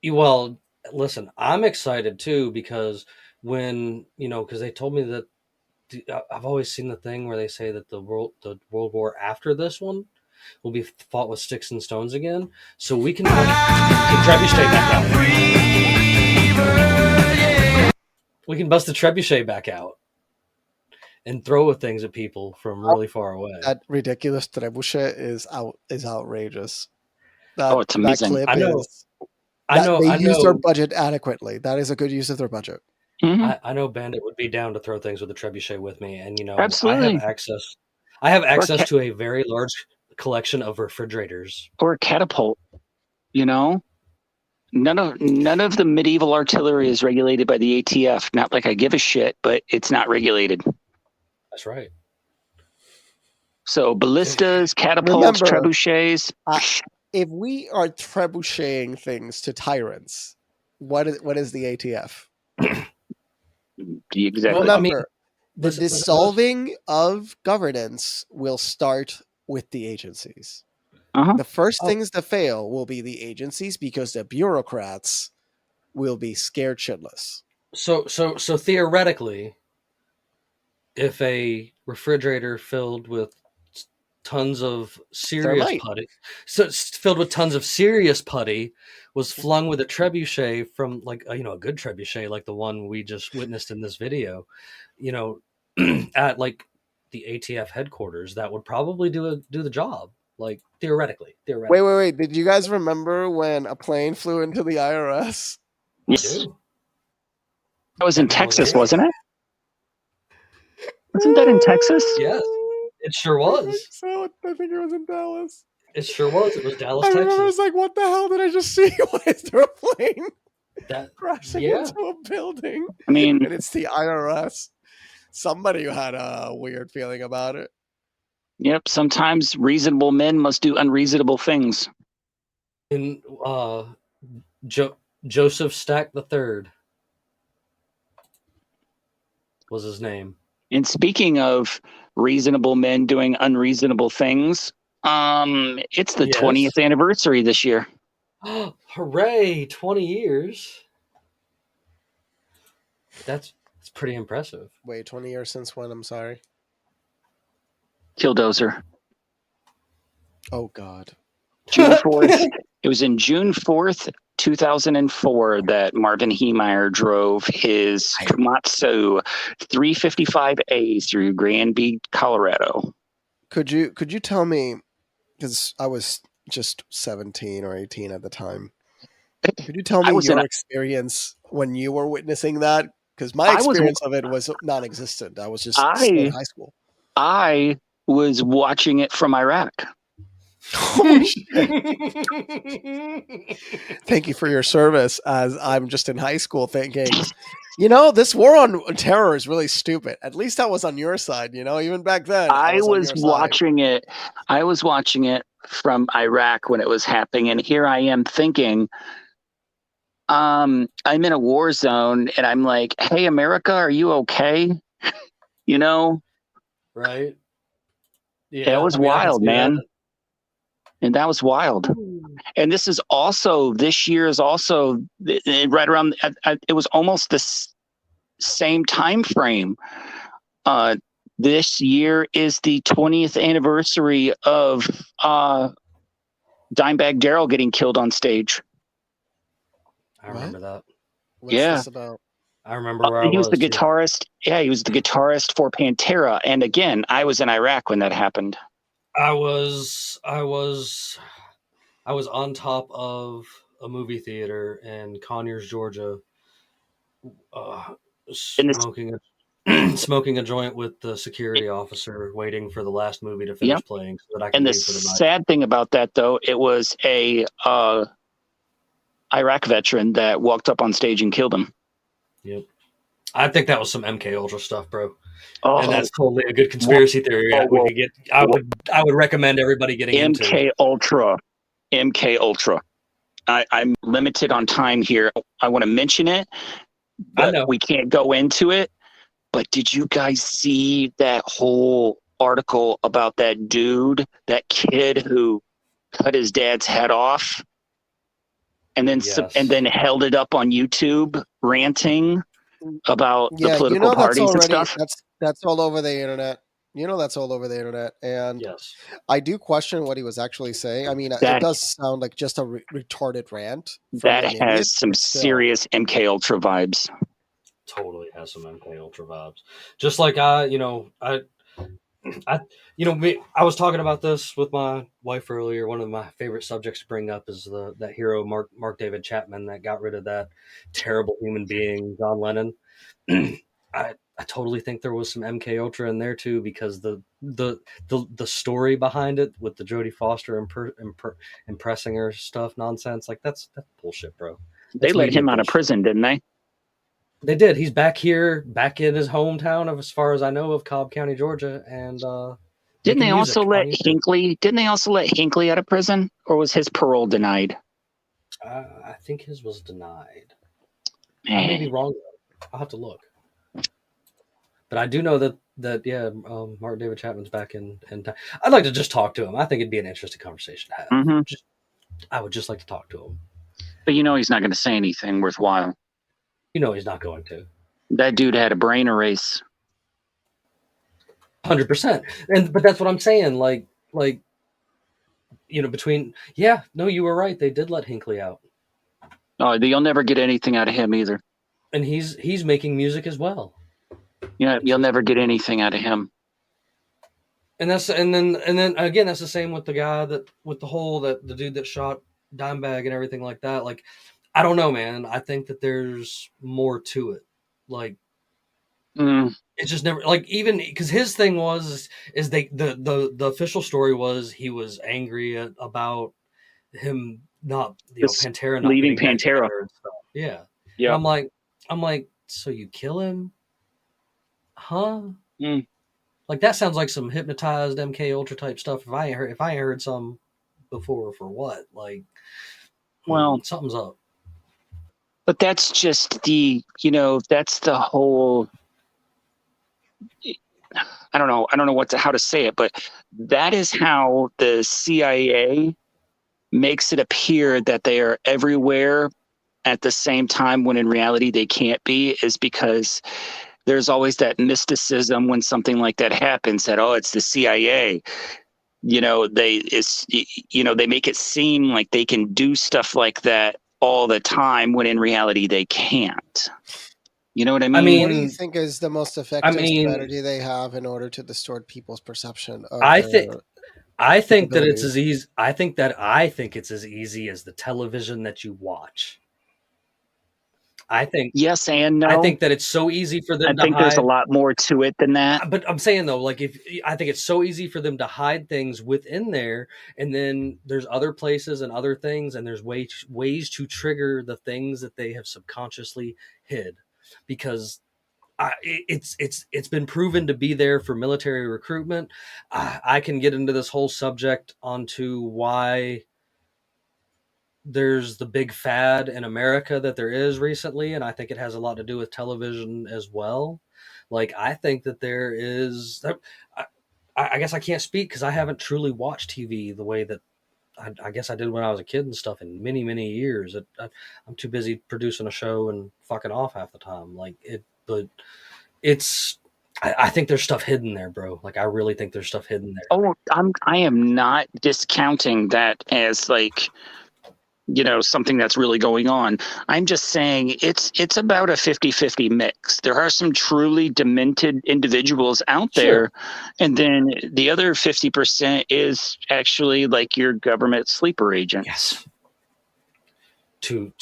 Well, listen, I'm excited too, because when, because they told me that I've always seen the thing where they say that the World War after this one will be fought with sticks and stones again, so we can trebuchet back out. We can bust the trebuchet back out and throw things at people from really far away. That ridiculous trebuchet is outrageous. It's amazing. That clip they used their budget adequately. That is a good use of their budget. I know Bandit would be down to throw things with a trebuchet with me, and absolutely. I have access to a very large collection of refrigerators or a catapult. None of the medieval artillery is regulated by the ATF. Not like I give a shit, but it's not regulated. That's right. So ballistas, catapults, trebuchets. If we are trebucheting things to tyrants, what is the ATF? Exactly. Remember, the dissolving of governance will start with the agencies. The first things to fail will be the agencies, because the bureaucrats will be scared shitless. So theoretically, if a refrigerator filled with tons of serious putty, was flung with a trebuchet from a good trebuchet like the one we just witnessed in this video, at like the ATF headquarters, that would probably do the job. Like theoretically. Wait. Did you guys remember when a plane flew into the IRS? Yes. That was in Texas, wasn't it? Wasn't that in Texas? Yes, it sure was. I think it was in Dallas. It sure was. It was Dallas, Texas. I remember it was like, what the hell did I just see? Why is there a plane crashing into a building? I mean, and it's the IRS. Somebody had a weird feeling about it. Yep. Sometimes reasonable men must do unreasonable things. And Joseph Stack III was his name. And speaking of reasonable men doing unreasonable things, it's the 20th anniversary this year. Hooray! 20 years. That's pretty impressive. Wait, 20 years since when? I'm sorry. Killdozer. Oh God. June 4th. It was in June 4th, 2004 that Marvin Heemeyer drove his Komatsu 355A through Granby, Colorado. Could you tell me, because I was just 17 or 18 at the time, could you tell me your experience when you were witnessing that? Because my experience of it was non-existent. I was just still in high school. I was watching it from Iraq. Holy shit. Thank you for your service, as I'm just in high school thinking, this war on terror is really stupid. At least I was on your side, even back then. I was watching it from Iraq when it was happening, and here I am thinking, I'm in a war zone, and I'm like, hey, America, are you okay? Right? Yeah, it was wild, man. And that was wild. And this year is also right around, it was almost the same time frame. This year is the 20th anniversary of Dimebag Darrell getting killed on stage. I remember that. What's this about? I remember where he was the guitarist. Yeah, he was the guitarist for Pantera. And again, I was in Iraq when that happened. I was on top of a movie theater in Conyers, Georgia, smoking a joint with the security officer, waiting for the last movie to finish playing so that I could leave for the night. And the sad thing about that, though, it was a Iraq veteran that walked up on stage and killed him. Yep. I think that was some MK Ultra stuff, bro. Oh, and that's totally a good conspiracy theory. We could get. I would recommend everybody getting into MK Ultra. I'm limited on time here. I want to mention it, but we can't go into it. But did you guys see that whole article about that dude, that kid who cut his dad's head off, and then held it up on YouTube, ranting about the political parties and stuff? That's all over the internet. That's all over the internet. And I do question what he was actually saying. I mean, it does sound like just a retarded rant. That has some serious MK Ultra vibes. Totally has some MK Ultra vibes. Just like I was talking about this with my wife earlier. One of my favorite subjects to bring up is that hero Mark David Chapman that got rid of that terrible human being, John Lennon. I totally think there was some MK Ultra in there too, because the story behind it with the Jodie Foster impressing her stuff nonsense, like that's bullshit, bro. They let him out of prison, didn't they? They did. He's back in his hometown of, as far as I know, of Cobb County, Georgia, and didn't they also let Hinckley out of prison, or was his parole denied? I think his was denied. I may be wrong though. I'll have to look. But I do know that Mark David Chapman's back in town. I'd like to just talk to him. I think it'd be an interesting conversation to have. Mm-hmm. I would just like to talk to him. But he's not going to say anything worthwhile. He's not going to. That dude had a brain erase. 100%. But that's what I'm saying. You were right. They did let Hinckley out. Oh, you'll never get anything out of him either. And he's making music as well. Yeah, you'll never get anything out of him. And then again, that's the same with the guy the dude that shot Dimebag and everything like that. Like, I don't know, man. I think that there's more to it. Like, it's just never, like, even because his thing the official story was he was angry about him not Pantera not leaving Pantera and stuff. Yeah. Yeah. And I'm like, so you kill him? Huh? Like that sounds like some hypnotized MK Ultra type stuff. If I ain't heard some before, for what? Like, Well, something's up. But that's just that's the whole. I don't know how to say it, but that is how the CIA makes it appear that they are everywhere at the same time, when in reality they can't be, is because there's always that mysticism when something like that happens, that, oh, it's the CIA. They make it seem like they can do stuff like that all the time, when in reality they can't. You know what I mean? What do you think is the most effective strategy they have in order to distort people's perception of I think that it's as easy. I think it's as easy as the television that you watch. I think yes and no. I think that it's so easy for them to hide. There's a lot more to it than that. But I'm saying though, like I think it's so easy for them to hide things within there, and then there's other places and other things, and there's ways to trigger the things that they have subconsciously hid, because it's been proven to be there for military recruitment. I can get into this whole subject onto why there's the big fad in America that there is recently, and I think it has a lot to do with television as well. Like, I think that there is. I guess I can't speak because I haven't truly watched TV the way that I guess I did when I was a kid and stuff in many, many years. I'm too busy producing a show and fucking off half the time. But it's. I think there's stuff hidden there, bro. Like, I really think there's stuff hidden there. Oh, I am not discounting that as like, something that's really going on. I'm just saying it's about a 50-50 mix. There are some truly demented individuals out there, and then the other 50% is actually like your government sleeper agents. Yes. To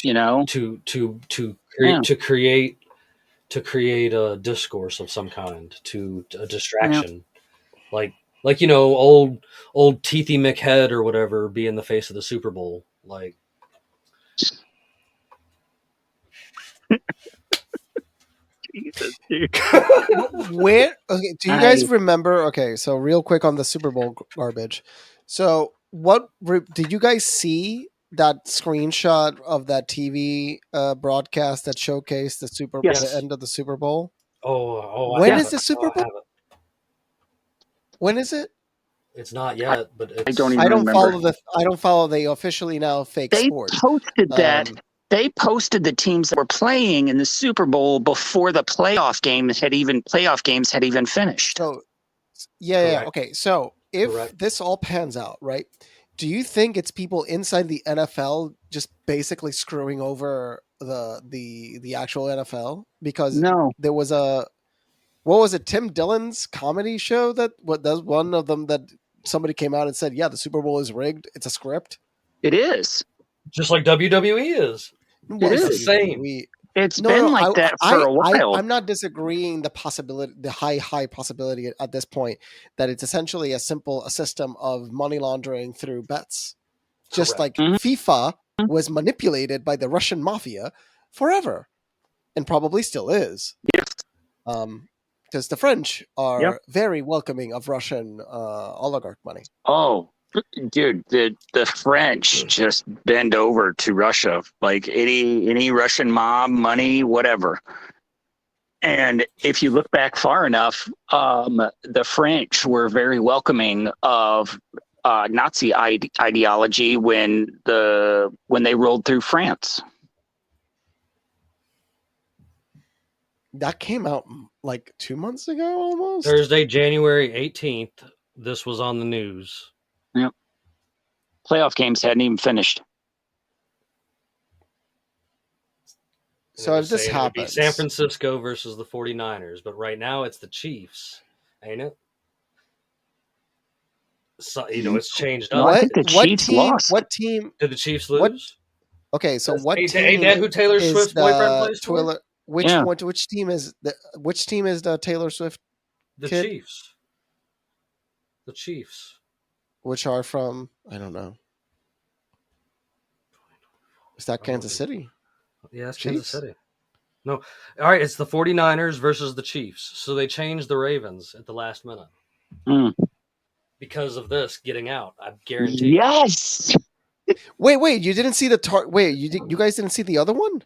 create a discourse of some kind, to a distraction, like old Teethy McHead or whatever being the face of the Super Bowl, like. Jesus, dude. Where? Okay, do you guys remember? Okay, so real quick on the Super Bowl garbage. So, did you guys see that screenshot of that TV broadcast that showcased the end of the Super Bowl? When is the Super Bowl? When is it? It's not yet, but I don't even remember. I don't follow the officially now fake sport. They posted that. They posted the teams that were playing in the Super Bowl before the playoff games had even finished. So, yeah. Okay, so if this all pans out, right? Do you think it's people inside the NFL just basically screwing over the actual NFL? Because there was what was it, Tim Dillon's comedy show that one of them that somebody came out and said, yeah, the Super Bowl is rigged. It's a script. It is. Just like WWE is. It is the same. It's been like that for a while. I'm not disagreeing the high possibility at this point that it's essentially a system of money laundering through bets. Just like FIFA was manipulated by the Russian mafia forever, and probably still is. Yes. Because the French are very welcoming of Russian oligarch money. Oh, dude, the French just bend over to Russia, like any Russian mob money, whatever. And if you look back far enough, the French were very welcoming of Nazi ideology when they rolled through France. That came out like 2 months ago, almost. Thursday, January 18th. This was on the news. Yep. Playoff games hadn't even finished. So if this happens, San Francisco versus the 49ers, but right now it's the Chiefs, ain't it? So, it's changed up. No, I think the Chiefs lost. What team did the Chiefs lose? Okay, so what team? Ain't that who Taylor Swift's boyfriend plays for? Which team is the Taylor Swift? The kid? Chiefs. The Chiefs. Which are from, I don't know. Is that Kansas City? Yeah, it's Kansas City. No. All right, it's the 49ers versus the Chiefs. So they changed the Ravens at the last minute. Because of this getting out, I guarantee. Yes. Wait! You didn't see the Wait, you guys didn't see the other one?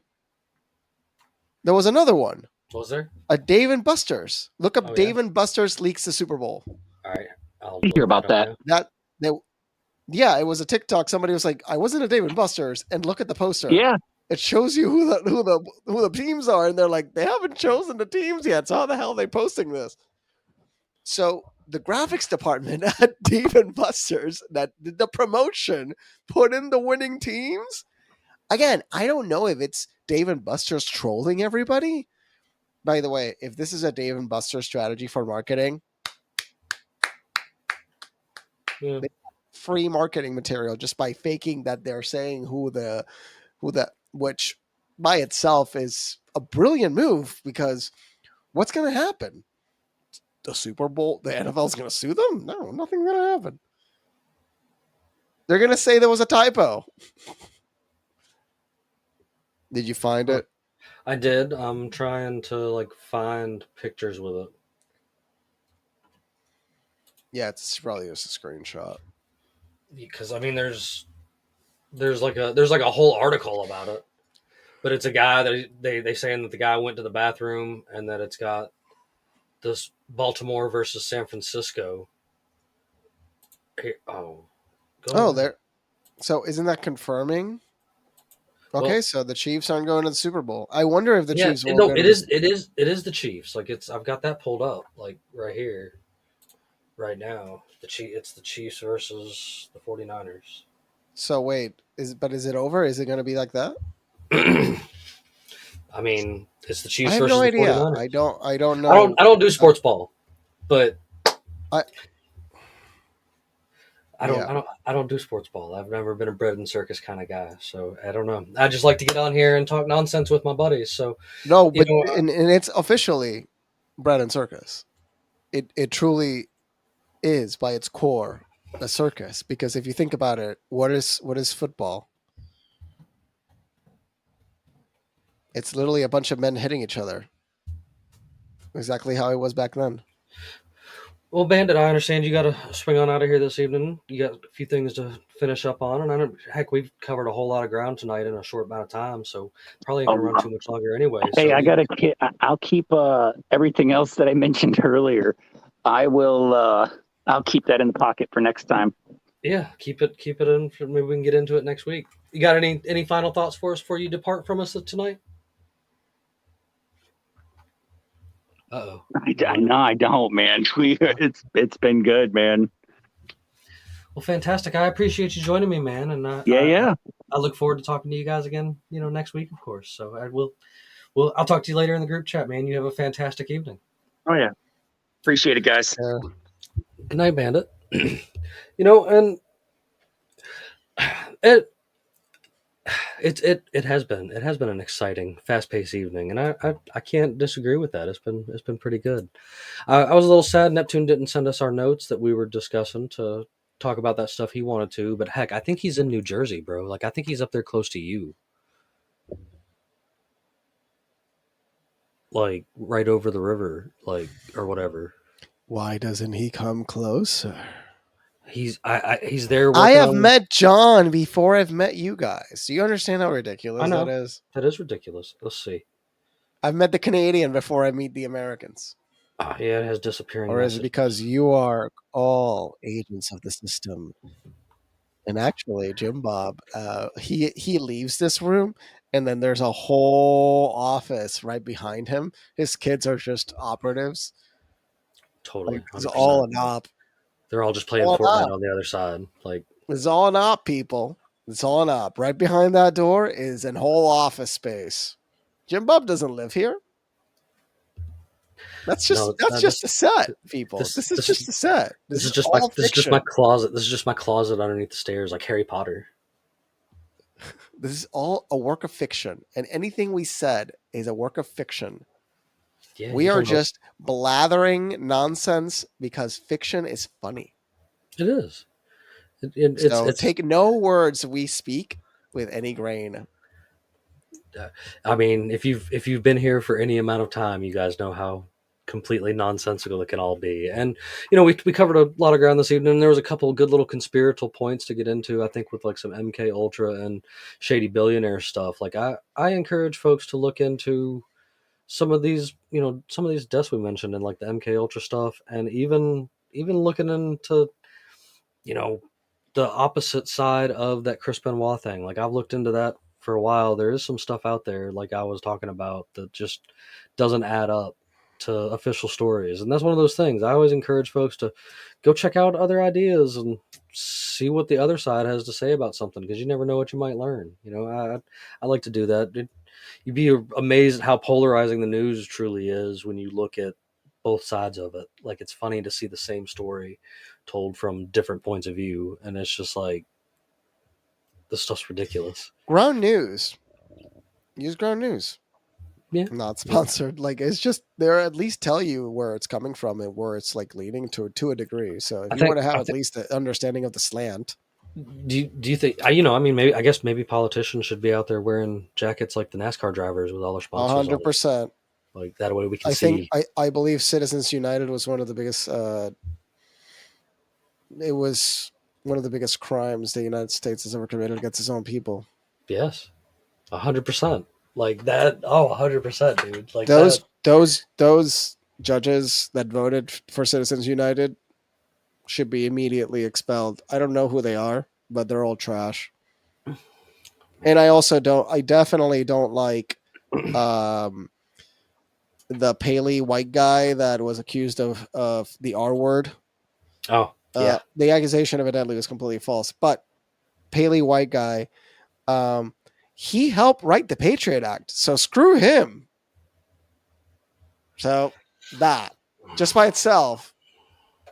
There was another one. Was there? A Dave and Buster's. Look up Dave and Buster's leaks the Super Bowl. All right, I'll hear about that. Yeah, it was a TikTok. Somebody was like, "I wasn't a Dave and Buster's," and look at the poster. Yeah, it shows you who the teams are, and they're like, they haven't chosen the teams yet. So how the hell are they posting this? So the graphics department at Dave and Buster's that did the promotion put in the winning teams. Again, I don't know if it's Dave and Buster's trolling everybody. By the way, if this is a Dave and Buster's strategy for marketing, free marketing material just by faking that they're saying which by itself is a brilliant move, because what's going to happen? The Super Bowl, the NFL is going to sue them? No, nothing's going to happen. They're going to say there was a typo. Did you find it? I did. I'm trying to find pictures with it. Yeah, it's probably just a screenshot. Because I mean, there's like a whole article about it, but it's a guy that they saying that the guy went to the bathroom, and that it's got this Baltimore versus San Francisco. Here, there. So isn't that confirming? Okay, well, so the Chiefs aren't going to the Super Bowl. I wonder if the Chiefs will. No, it is the Chiefs. I've got that pulled up right here, right now. It's the Chiefs versus the 49ers. So wait, is it over? Is it going to be like that? I mean, it's the Chiefs versus no the idea. 49ers. I don't know. I don't do sports ball, but I don't do sports ball. I've never been a bread and circus kind of guy, so I don't know. I just like to get on here and talk nonsense with my buddies. So no, but and it's officially bread and circus. It truly is by its core a circus, because if you think about it, what is football? It's literally a bunch of men hitting each other. Exactly how it was back then. Well, Bandit, I understand you got to swing on out of here this evening. You got a few things to finish up on, and we've covered a whole lot of ground tonight in a short amount of time, so probably ain't gonna run too much longer anyway. Hey, so I'll keep everything else that I mentioned earlier. I'll keep that in the pocket for next time. Yeah, keep it in. Maybe we can get into it next week. You got any final thoughts for us before you depart from us tonight? Uh-oh. I don't, man. It's been good, man. Well, fantastic. I appreciate you joining me, man. And I look forward to talking to you guys again, next week, of course. So I'll talk to you later in the group chat, man. You have a fantastic evening. Oh yeah. Appreciate it, guys. Good night, Bandit. And it has been an exciting, fast-paced evening, and I can't disagree with that. It's been pretty good. I was a little sad Neptune didn't send us our notes that we were discussing to talk about that stuff he wanted to, but heck, I think he's in New Jersey, bro. I think he's up there close to you. Right over the river, or whatever. Why doesn't he come closer? He's there. I have met John before I've met you guys. Do you understand how ridiculous that is? That is ridiculous. Let's see. I've met the Canadian before I meet the Americans. Yeah, it has disappearing. Or is it because you are all agents of the system? And actually, Jimbob, he leaves this room, and then there's a whole office right behind him. His kids are just operatives. Totally, it's all an op. They're all just playing Fortnite on the other side. It's all an op, people. It's all an op. Right behind that door is an whole office space. Jimbob doesn't live here. That's just a set, people. This is just a set. This is just my closet. This is just my closet underneath the stairs, like Harry Potter. This is all a work of fiction, and anything we said is a work of fiction. Yeah, we are just blathering nonsense because fiction is funny. It is. So take no words we speak with any grain. I mean, if you've been here for any amount of time, you guys know how completely nonsensical it can all be. And we covered a lot of ground this evening. There was a couple of good little conspiratorial points to get into. I think with like some MK Ultra and shady billionaire stuff. Like I encourage folks to look into some of these deaths we mentioned and like the MK Ultra stuff, and even looking into you know the opposite side of that Chris Benoit thing. Like I've looked into that for a while. There is some stuff out there, like I was talking about, that just doesn't add up to official stories. And that's one of those things. I always encourage folks to go check out other ideas and see what the other side has to say about something, because you never know what you might learn. I like to do that. You'd be amazed at how polarizing the news truly is when you look at both sides of it. Like, it's funny to see the same story told from different points of view, and it's just like, this stuff's ridiculous. Ground News. Use Ground News. Yeah. Not sponsored. Like, it's just, they're at least tell you where it's coming from and where it's like leaning to a degree. So if you want to have at least an understanding of the slant. Do you think, maybe politicians should be out there wearing jackets like the NASCAR drivers with all their sponsors 100%. Like, that way we can see. I believe Citizens United was one of the biggest, it was one of the biggest crimes the United States has ever committed against its own people. Yes. 100%. Like that. Oh, 100%, dude. Like those judges that voted for Citizens United should be immediately expelled. I don't know who they are, but they're all trash. And I definitely don't like the Paley white guy that was accused of the R word. Oh, yeah. The accusation evidently was completely false, but Paley white guy, he helped write the Patriot Act, so screw him. So that just by itself,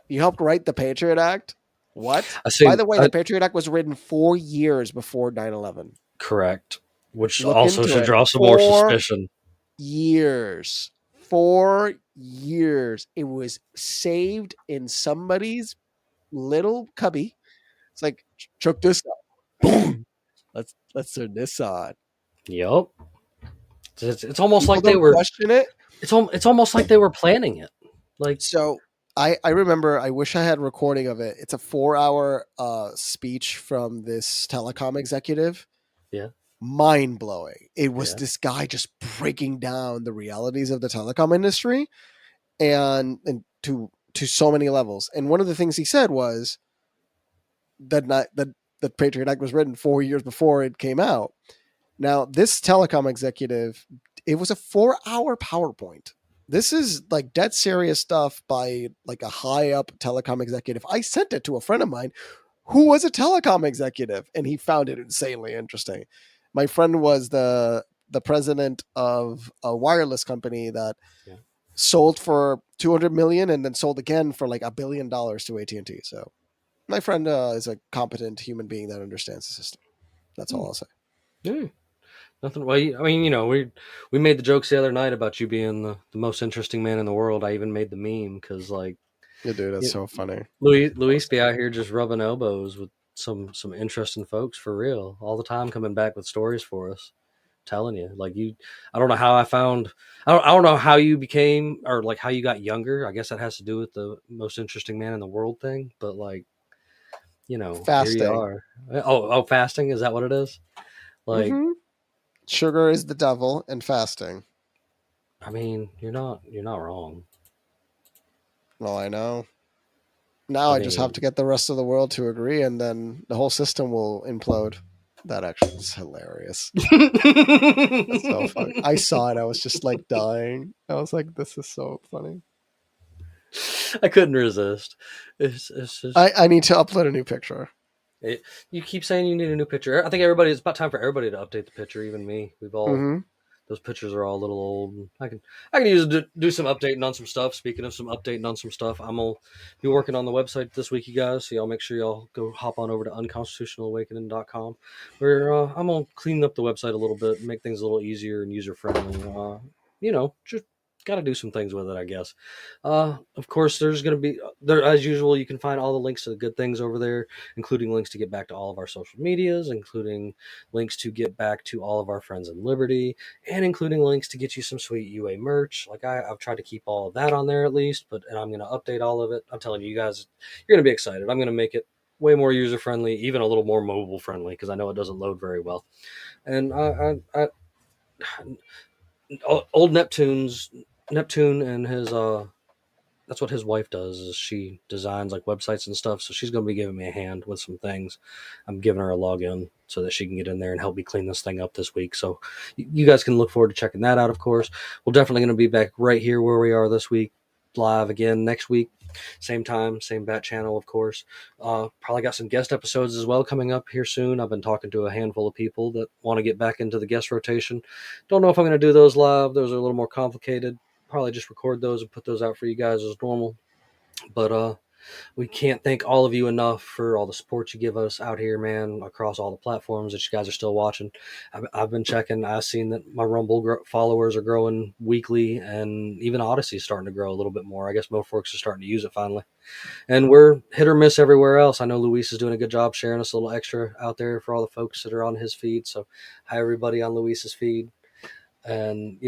you helped write the Patriot Act. What? By the way, the Patriot Act was written 4 years before 9/11. Correct. Which also should draw some more suspicion. 4 years. It was saved in somebody's little cubby. It's like, check this out. Boom. Let's turn this on. Yep. It's almost like they were question it. It's almost like they were planning it. Like, so I remember, I wish I had a recording of it. It's a 4-hour speech from this telecom executive. Yeah. Mind blowing. It was this guy just breaking down the realities of the telecom industry and to so many levels. And one of the things he said was that the Patriot Act was written 4 years before it came out. Now, this telecom executive, it was a 4-hour PowerPoint. This is like dead serious stuff by like a high up telecom executive. I sent it to a friend of mine who was a telecom executive, and he found it insanely interesting. My friend was the president of a wireless company that sold for $200 million and then sold again for like $1 billion to AT&T. So my friend is a competent human being that understands the system. That's all I'll say. Yeah. Nothing. Well, I mean, we made the jokes the other night about you being the most interesting man in the world. I even made the meme because, like, yeah, dude, that's so funny. Luis be out here just rubbing elbows with some interesting folks for real all the time, coming back with stories for us. Telling you, like, I don't know how I don't know how you became, or like how you got younger. I guess that has to do with the most interesting man in the world thing. But like, fasting. Here you are. Oh, fasting, is that what it is? Like. Mm-hmm. Sugar is the devil, and fasting. I mean, you're not wrong. Well, I know. Now I just have to get the rest of the world to agree, and then the whole system will implode. That actually is hilarious. That's so funny. I saw it. I was just like dying. I was like, this is so funny. I couldn't resist. It's just... I need to upload a new picture. You keep saying you need a new picture. I think it's about time for everybody to update the picture. Even me. We've all those pictures are all a little old. I can use it to do some updating on some stuff. Speaking of some updating on some stuff, I'm gonna be working on the website this week, you guys. So y'all make sure y'all go hop on over to unconstitutionalawakening.com, where I'm gonna clean up the website a little bit, make things a little easier and user friendly. Just got to do some things with it, I guess. Of course, there's going to be there as usual. You can find all the links to the good things over there, including links to get back to all of our social medias, including links to get back to all of our friends in Liberty, and including links to get you some sweet UA merch. Like I've tried to keep all of that on there at least, and I'm going to update all of it. I'm telling you guys, you're going to be excited. I'm going to make it way more user friendly, even a little more mobile friendly, because I know it doesn't load very well. And old Neptune and his that's what his wife does, is she designs like websites and stuff, so she's going to be giving me a hand with some things. I'm giving her a login so that she can get in there and help me clean this thing up this week, so you guys can look forward to checking that out. Of course, we're definitely going to be back right here where we are this week, live again next week, same time, same bat channel. Of course, probably got some guest episodes as well coming up here soon. I've been talking to a handful of people that want to get back into the guest rotation. Don't know if I'm going to do those live. Those are a little more complicated. Probably just record those and put those out for you guys as normal. But we can't thank all of you enough for all the support you give us out here, man, across all the platforms that you guys are still watching. I've been checking. I've seen that my Rumble followers are growing weekly, and even Odyssey is starting to grow a little bit more. I guess more folks are starting to use it finally. And we're hit or miss everywhere else. I know Luis is doing a good job sharing us a little extra out there for all the folks that are on his feed. So hi, everybody on Luis's feed. And,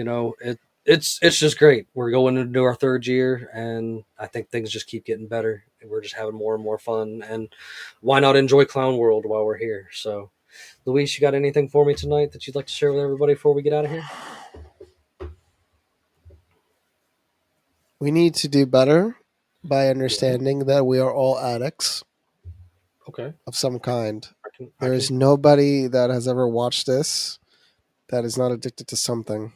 it's just great. We're going into our third year, and I think things just keep getting better. We're just having more and more fun, and why not enjoy Clown World while we're here? So, Luis, you got anything for me tonight that you'd like to share with everybody before we get out of here? We need to do better by understanding that we are all addicts. Okay. Of some kind. There is nobody that has ever watched this that is not addicted to something.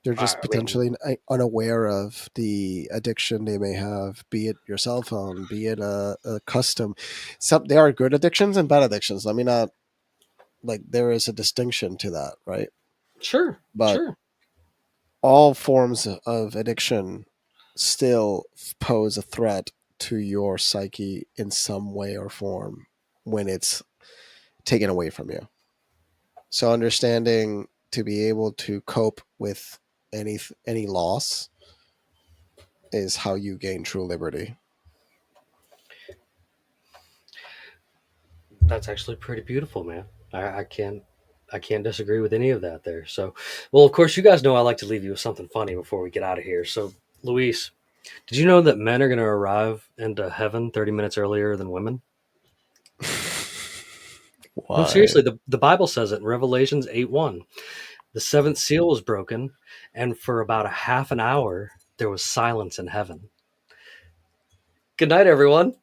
They're just potentially unaware of the addiction they may have, be it your cell phone, be it a custom. There are good addictions and bad addictions. Let me not, there is a distinction to that, right? Sure. But sure. all forms of addiction still pose a threat to your psyche in some way or form when it's taken away from you. So understanding to be able to cope with any loss is how you gain true liberty. That's actually pretty beautiful, man. I can't disagree with any of that there. So, well, of course, you guys know I like to leave you with something funny before we get out of here. So, Luis, did you know that men are going to arrive into heaven 30 minutes earlier than women? Why? No, seriously, the Bible says it in Revelations 8:1. The seventh seal was broken, and for about a half an hour, there was silence in heaven. Good night, everyone.